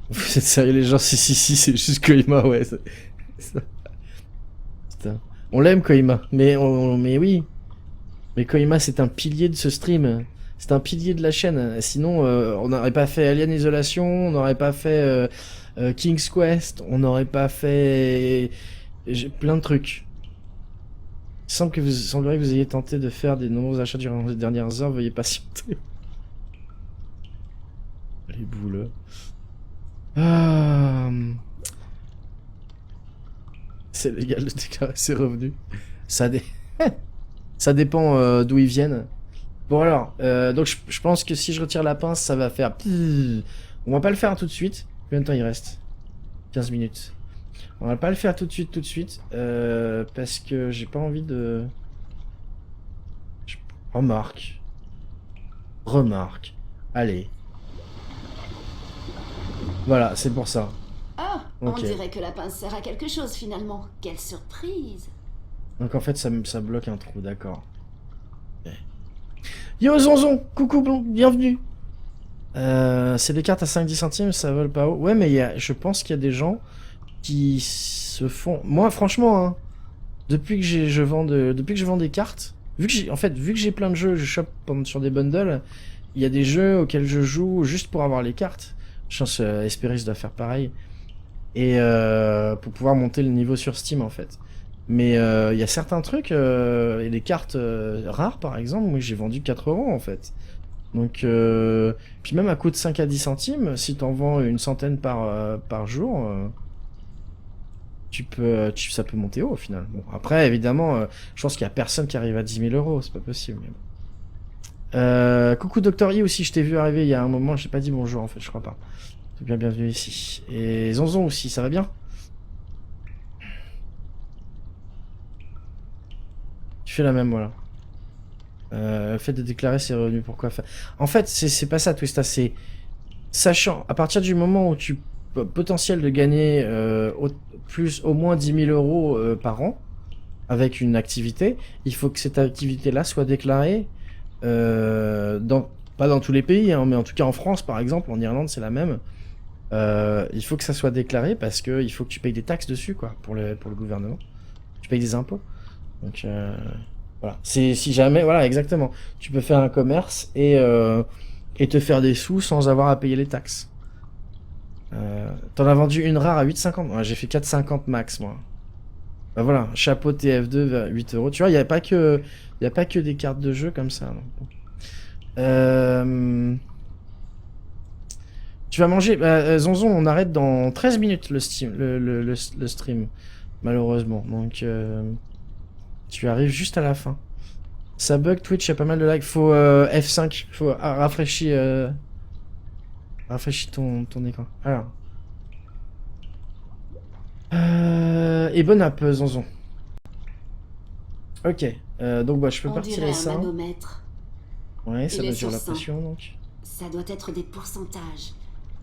Vous êtes sérieux, les gens? Si, c'est juste Koima, ouais. Putain. On l'aime, Koima. Mais oui. Mais Koima, c'est un pilier de ce stream. C'est un pilier de la chaîne. Sinon, on n'aurait pas fait Alien Isolation, on n'aurait pas fait King's Quest, on n'aurait pas fait plein de trucs. Il semblerait que vous ayez tenté de faire des nombreux achats durant les dernières heures. Veuillez patienter. Les boules. C'est légal de déclarer ses revenus. Ça dépend d'où ils viennent. Bon alors, donc je pense que si je retire la pince, ça va faire... On va pas le faire tout de suite. Combien de temps il reste? 15 minutes. On va pas le faire tout de suite, parce que j'ai pas envie de... Remarque. Allez. Voilà, c'est pour ça. Ah, Ok. on dirait que la pince sert à quelque chose finalement. Quelle surprise! Donc en fait, ça bloque un trou, d'accord. Okay. Yo Zonzon, coucou, bienvenue. C'est des cartes à 5-10 centimes, ça vole pas haut. Ouais, mais je pense qu'il y a des gens qui se font... Moi, franchement, hein, depuis que je vends des cartes, vu que j'ai plein de jeux, je chope sur des bundles, il y a des jeux auxquels je joue juste pour avoir les cartes. Je pense Esperis doit faire pareil. Et pour pouvoir monter le niveau sur Steam, en fait. Mais il y a certains trucs, et les cartes rares par exemple, moi j'ai vendu 4 euros en fait. Donc, puis même à coût de 5 à 10 centimes, si t'en vends une centaine par jour, ça peut monter haut au final. Bon, après, évidemment, je pense qu'il y a personne qui arrive à 10 000 euros, c'est pas possible. Mais bon. Coucou Dr. E aussi, je t'ai vu arriver il y a un moment, j'ai pas dit bonjour en fait, je crois pas. Bienvenue ici. Et Zonzon aussi, ça va bien? Tu fais la même, voilà. Le fait de déclarer ses revenus, pourquoi faire? En fait, c'est pas ça, Twista, c'est... Sachant, à partir du moment où tu... Potentiel de gagner au moins 10 000 euros par an, avec une activité, il faut que cette activité-là soit déclarée pas dans tous les pays, hein, mais en tout cas en France, par exemple, en Irlande, c'est la même. Il faut que ça soit déclaré parce que il faut que tu payes des taxes dessus, quoi, pour le gouvernement. Tu payes des impôts. Donc, voilà. C'est si jamais, voilà, exactement. Tu peux faire un commerce et te faire des sous sans avoir à payer les taxes. T'en as vendu une rare à 8,50. Ouais, j'ai fait 4,50 max, moi. Bah voilà, chapeau TF2, 8 euros. Tu vois, il n'y a pas que des cartes de jeu comme ça. Non. Tu vas manger. Zonzon, on arrête dans 13 minutes le stream. Malheureusement. Donc, tu arrives juste à la fin. Ça bug Twitch, il y a pas mal de lag. Faut F5. Faut rafraîchir ton écran. Alors. Et bonne app, Zonzon. Ok. Donc, bah, je peux On pas dirait retirer un ça. manomètre. Ouais, ça Il est mesure la sur 100. pression, donc. Ça doit être des pourcentages.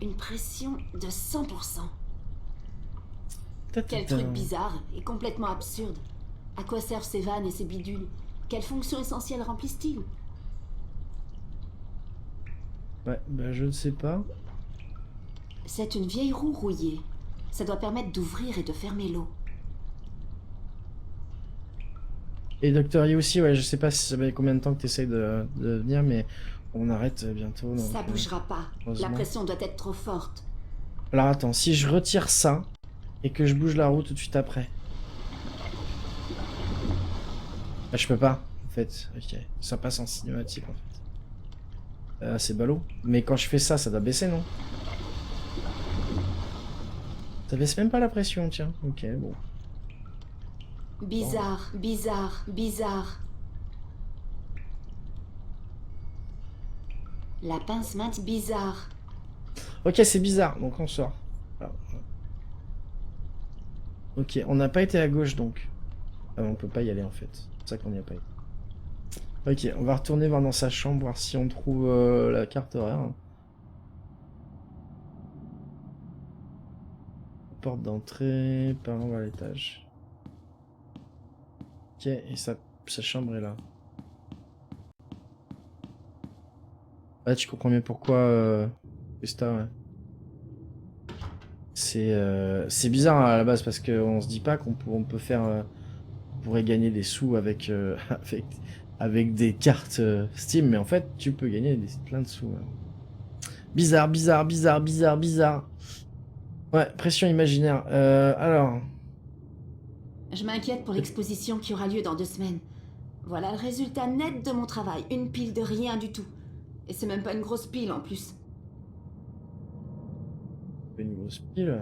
Une pression de 100%. Quel truc bizarre et complètement absurde. À quoi servent ces vannes et ces bidules? Quelle fonction essentielle remplissent-ils? Ouais, bah je ne sais pas. C'est une vieille roue rouillée. Ça doit permettre d'ouvrir et de fermer l'eau. Et Dr. Yi aussi, ouais, je sais pas si ça fait combien de temps que tu essayes de venir, mais on arrête bientôt. Donc, Ça bougera pas. heureusement. La pression doit être trop forte. Alors attends, si je retire ça et que je bouge la roue tout de suite après. Bah, je peux pas, en fait. Ok, ça passe en cinématique en fait. C'est ballot. Mais quand je fais ça, ça doit baisser, non? Ça baisse même pas la pression, tiens. Ok, bon. Bizarre, bizarre, bizarre. La pince mainte bizarre. Ok, c'est bizarre, donc on sort. Alors, ok, on n'a pas été à gauche donc. Ah, on peut pas y aller en fait. C'est ça qu'on n'y a pas été. Ok, on va retourner voir dans sa chambre, voir si on trouve la carte horaire. Porte d'entrée, par en bas à l'étage. Ok, et sa chambre est là. Ah, tu comprends mieux pourquoi Vesta, ouais. C'est bizarre à la base parce qu'on se dit pas qu'on peut faire... on pourrait gagner des sous avec, avec des cartes Steam, mais en fait, tu peux gagner plein de sous. Bizarre, bizarre, bizarre, bizarre, bizarre. Ouais, pression imaginaire. Alors... Je m'inquiète pour l'exposition qui aura lieu dans 2 semaines. Voilà le résultat net de mon travail. Une pile de rien du tout. Et c'est même pas une grosse pile en plus. Une grosse pile.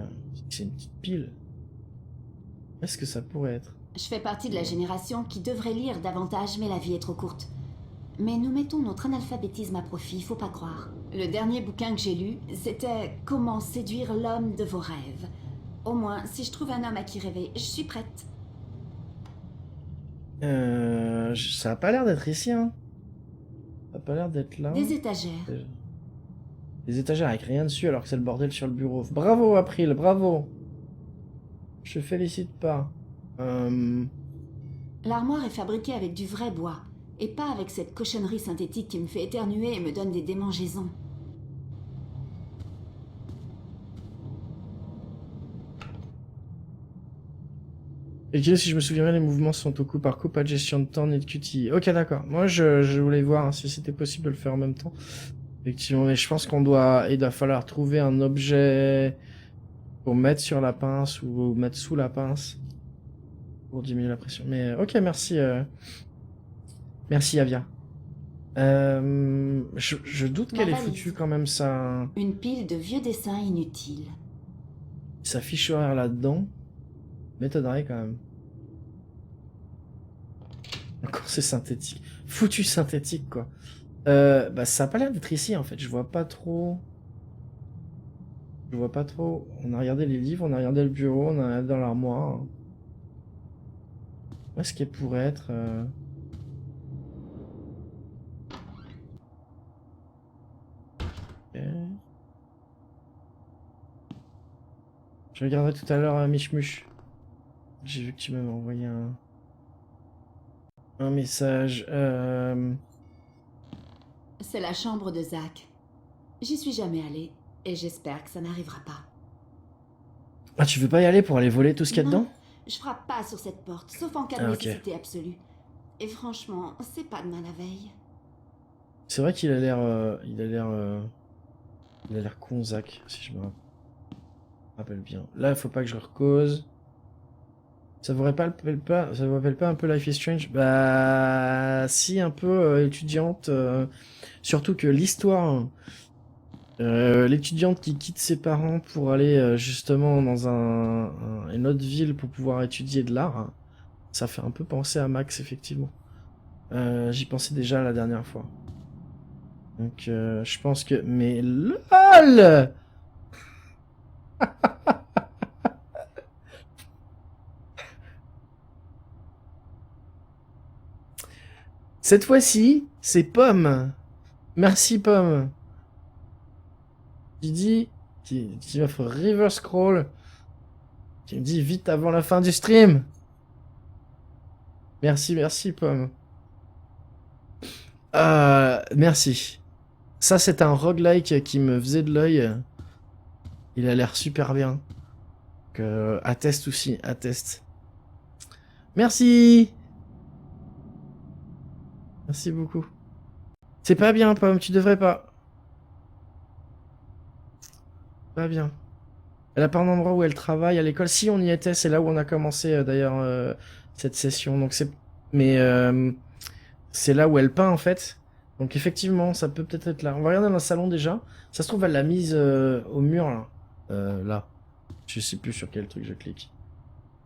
C'est une petite pile. Qu'est-ce que ça pourrait être? Je fais partie de la génération qui devrait lire davantage, mais la vie est trop courte. Mais nous mettons notre analphabétisme à profit, faut pas croire. Le dernier bouquin que j'ai lu, c'était « Comment séduire l'homme de vos rêves ». Au moins, si je trouve un homme à qui rêver, je suis prête. Ça a pas l'air d'être ici, hein. Ça a pas l'air d'être là. Des étagères. Des étagères avec rien dessus alors que c'est le bordel sur le bureau. Bravo April, bravo. Je te félicite pas. L'armoire est fabriquée avec du vrai bois, et pas avec cette cochonnerie synthétique qui me fait éternuer et me donne des démangeaisons. Et si je me souviens bien, les mouvements sont au coup par coup, pas de gestion de temps ni de QTE. Ok, d'accord. Moi, je voulais voir hein, si c'était possible de le faire en même temps. Effectivement, mais je pense il doit falloir trouver un objet pour mettre sur la pince ou mettre sous la pince. pour diminuer la pression. Mais ok, merci. Merci, Avia. Je doute Ma qu'elle ait valise. foutu quand même Une pile de vieux dessins inutiles. sa fiche horaire là-dedans. M'étonnerait quand même. Encore c'est synthétique. Foutu synthétique, quoi. Bah, ça a pas l'air d'être ici, en fait. Je vois pas trop. Je vois pas trop. On a regardé les livres, on a regardé le bureau, on a regardé dans l'armoire. Où est-ce qu'elle pourrait être Ok. Je regarderai tout à l'heure Michmuch. J'ai vu que tu m'avais envoyé un message. C'est la chambre de Zach. J'y suis jamais allée, et j'espère que ça n'arrivera pas. Ah, tu veux pas y aller pour aller voler tout ce qu'il y a Non, dedans? je frappe pas sur cette porte, sauf en cas de Ah, ok. nécessité absolue. Et franchement, c'est pas demain la veille. C'est vrai qu'il a l'air, il a l'air con, Zach, si je me rappelle bien. Là, il faut pas que je recause. Ça vous rappelle pas, ça vous rappelle pas un peu Life is Strange? Bah, si, un peu étudiante. Surtout que l'histoire, l'étudiante qui quitte ses parents pour aller justement dans une autre ville pour pouvoir étudier de l'art, hein, ça fait un peu penser à Max, effectivement. J'y pensais déjà la dernière fois. Donc, je pense que... Mais LOL! Cette fois-ci, c'est Pomme. Merci, Pomme. Qui m'offre River Scroll. Qui me dit vite avant la fin du stream. Merci, merci, Pomme. Merci. Ça, c'est un roguelike qui me faisait de l'œil. Il a l'air super bien. Atteste aussi, atteste. Merci. Merci beaucoup. C'est pas bien, Pomme, tu devrais pas. Pas bien. Elle a pas un endroit où elle travaille à l'école. Si, on y était, c'est là où on a commencé d'ailleurs cette session. Donc c'est... Mais c'est là où elle peint en fait. Donc effectivement, ça peut peut-être être là. On va regarder dans le salon déjà. Ça se trouve, elle l'a mise au mur là. Là. Je sais plus sur quel truc je clique.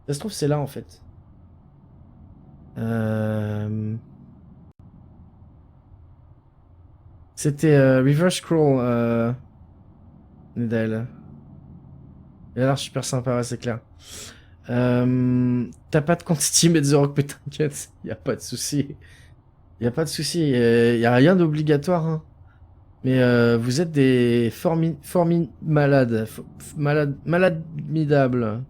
Ça se trouve, c'est là en fait. C'était Reverse Scroll. Nedal. Il a l'air super sympa, ouais, c'est clair. T'as pas de compte Steam et de The Rock, mais t'inquiète, y a pas de souci. Y a pas de souci, y a rien d'obligatoire, hein. Mais vous êtes des malades, malades-midables.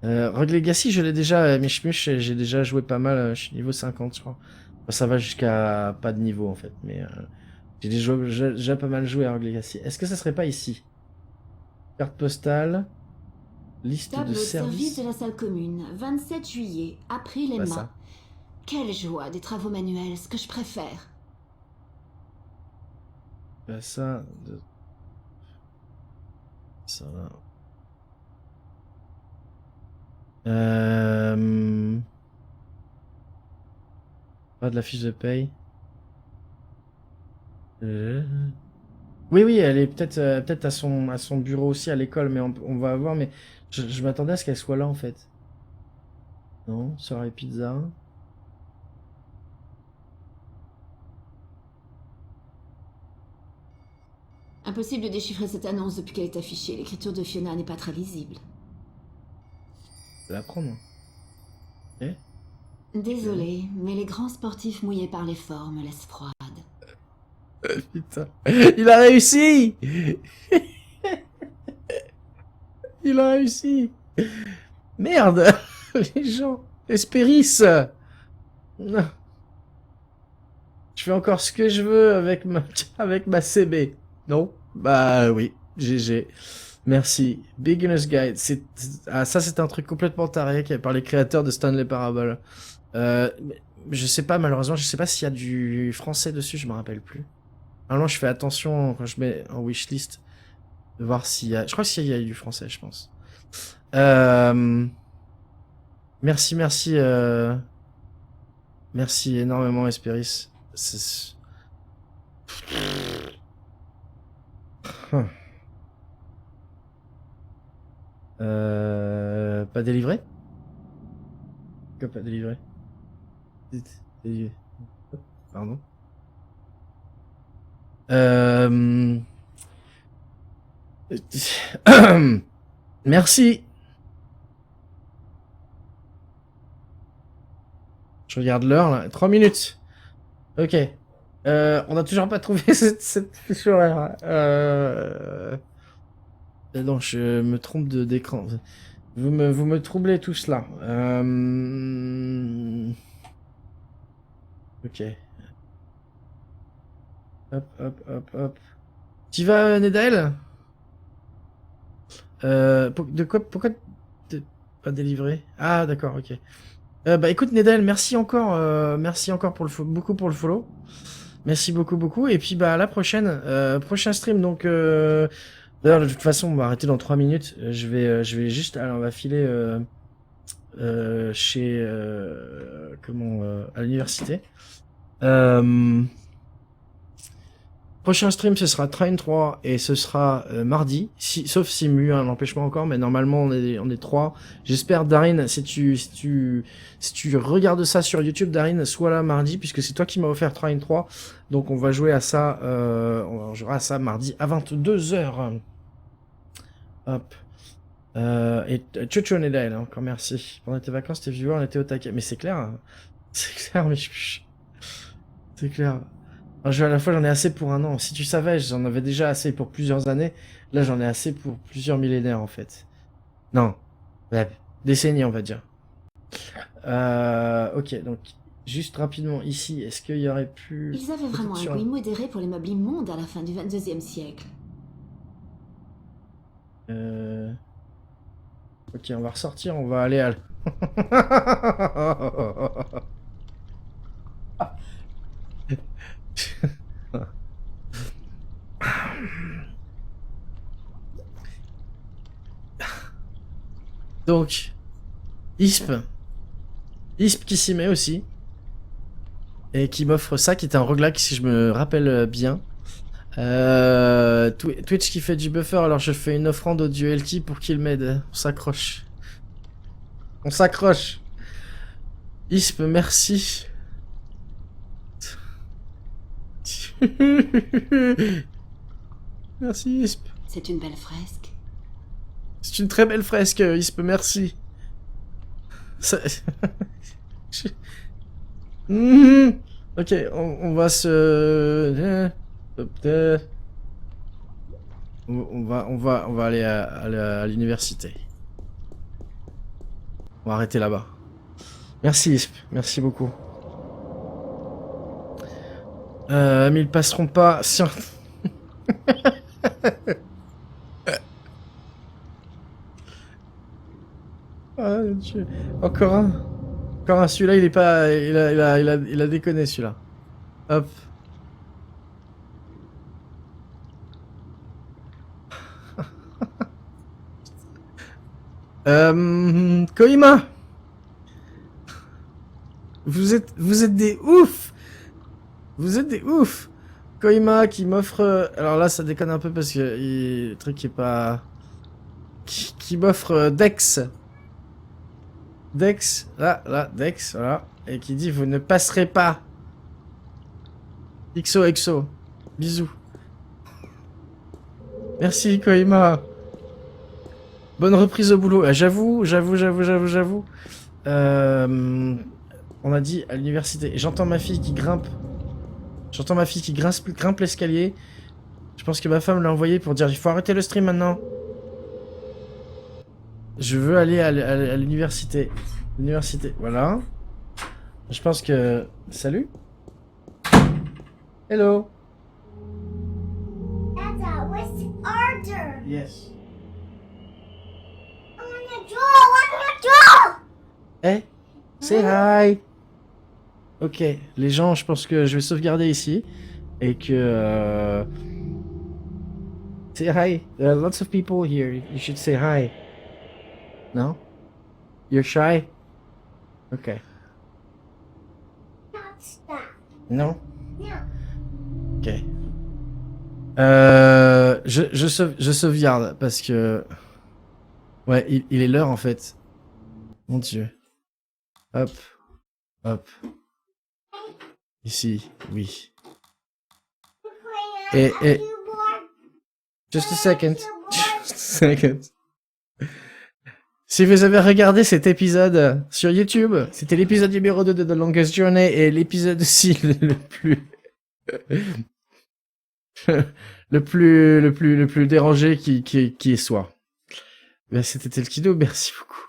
Rogue Legacy, je l'ai déjà, Michmuch, j'ai déjà joué pas mal, je suis niveau 50, je crois. Enfin, ça va jusqu'à pas de niveau, en fait, mais j'ai déjà pas mal joué à Rogue Legacy. Est-ce que ça serait pas ici? Carte postale, liste Tableau de de service services. de la salle commune, 27 juillet, April et Pas Emma. ça. Quelle joie des travaux manuels, ce que je préfère. Pas ça. Ça. Pas de la fiche de paye. Oui, oui, elle est peut-être à son bureau aussi à l'école, mais on va voir. Mais je m'attendais à ce qu'elle soit là en fait. Non, sur les pizzas. Impossible de déchiffrer cette annonce depuis qu'elle est affichée. L'écriture de Fiona n'est pas très lisible. Je vais la prendre. Eh? Désolée, mais les grands sportifs mouillés par l'effort me laissent froide. Putain. Il a réussi. Il a réussi. Merde. Les gens. Espéris. Non. Je fais encore ce que je veux avec ma CB. Non? Bah oui. GG. Merci. Beginner's Guide. Ah, ça, c'est un truc complètement taré par les créateurs de Stanley Parable. Je sais pas, malheureusement, je sais pas s'il y a du français dessus, je me rappelle plus. Normalement, je fais attention quand je mets en wishlist. De voir s'il y a... Je crois qu'il y a du français, je pense. Merci, merci. Merci énormément, Esperis. Hum. Pas délivré? Quoi, pas délivré? Pardon. Merci. Je regarde l'heure là. 3 minutes. Ok. On n'a toujours pas trouvé cette fiche horaire. Non, je me trompe d'écran. Vous me troublez tous là. Ok. Hop, hop, hop, hop. T'y vas, Nedael? De quoi? Pourquoi t'es pas délivré? Ah, d'accord, ok. Bah écoute, Nedael, merci encore pour beaucoup pour le follow. Merci beaucoup, beaucoup. Et puis bah à la prochaine, prochain stream. Donc d'ailleurs de toute façon, on va arrêter dans 3 minutes. Je vais juste, alors on va filer chez à l'université. Prochain stream, ce sera Train 3 et ce sera mardi, sauf Simu, hein, l'empêchement encore, mais normalement on est 3. J'espère, Darin, si tu regardes ça sur YouTube, Darin, sois là mardi, puisque c'est toi qui m'as offert Train 3. Donc on va jouer à ça, on jouera à ça mardi à 22h. Hop. Et Tchotcho Nedael, hein, encore merci. Pendant tes vacances, tes viewers, on était au taquet. Mais c'est clair, hein. C'est clair, mais c'est clair. Un jeu à la fois, j'en ai assez pour un an. Si tu savais, j'en avais déjà assez pour plusieurs années. Là, j'en ai assez pour plusieurs millénaires, en fait. Non. Ouais, décennies, on va dire. Ok, donc, juste rapidement, ici, est-ce qu'il y aurait pu... Ils avaient vraiment un goût immodéré pour les meubles immondes à la fin du 22e siècle. Ok, on va ressortir, on va aller à... Donc, Isp qui s'y met aussi, et qui m'offre ça, qui est un roguelike si je me rappelle bien. Twitch qui fait du buffer, alors je fais une offrande au dieu LT pour qu'il m'aide. On s'accroche. On s'accroche. Isp, merci. Merci Isp. C'est une belle fresque. C'est une très belle fresque, Isp, merci. Ça... Ok, on va se... On va aller à l'université. On va arrêter là-bas. Merci Isp, merci beaucoup. Mais ils passeront pas sur... Ah, Dieu. Encore un, celui-là il est pas... Il a déconné celui-là. Hop. Koima, vous êtes des oufs. Vous êtes des oufs. Koima qui m'offre... Alors là ça déconne un peu parce que le truc qui est pas... Qui m'offre Dex. Dex, là, Dex, voilà. Et qui dit vous ne passerez pas. XOXO. Bisous. Merci Koima. Bonne reprise au boulot. J'avoue. On a dit à l'université. J'entends ma fille qui grimpe. Grimpe l'escalier. Je pense que ma femme l'a envoyé pour dire il faut arrêter le stream maintenant. Je veux aller à l'université. Voilà. Je pense que... Salut. Hello. Dada, where's the order? Yes. I wanna draw! Hey, say hi. Ok, les gens, je pense que je vais sauvegarder ici. Et que... Say hi. There are lots of people here. You should say hi. No? You're shy? Okay. Not that. Non? No. Ok. Je sauvegarde parce que... Ouais, il est l'heure en fait. Mon Dieu. Hop. Hop. Ici, oui. Et- et- Just a second. Just a second. Si vous avez regardé cet épisode sur YouTube, c'était l'épisode numéro 2 de The Longest Journey et l'épisode aussi le plus... le plus dérangé qui soit. Ben, c'était Telkido, merci beaucoup.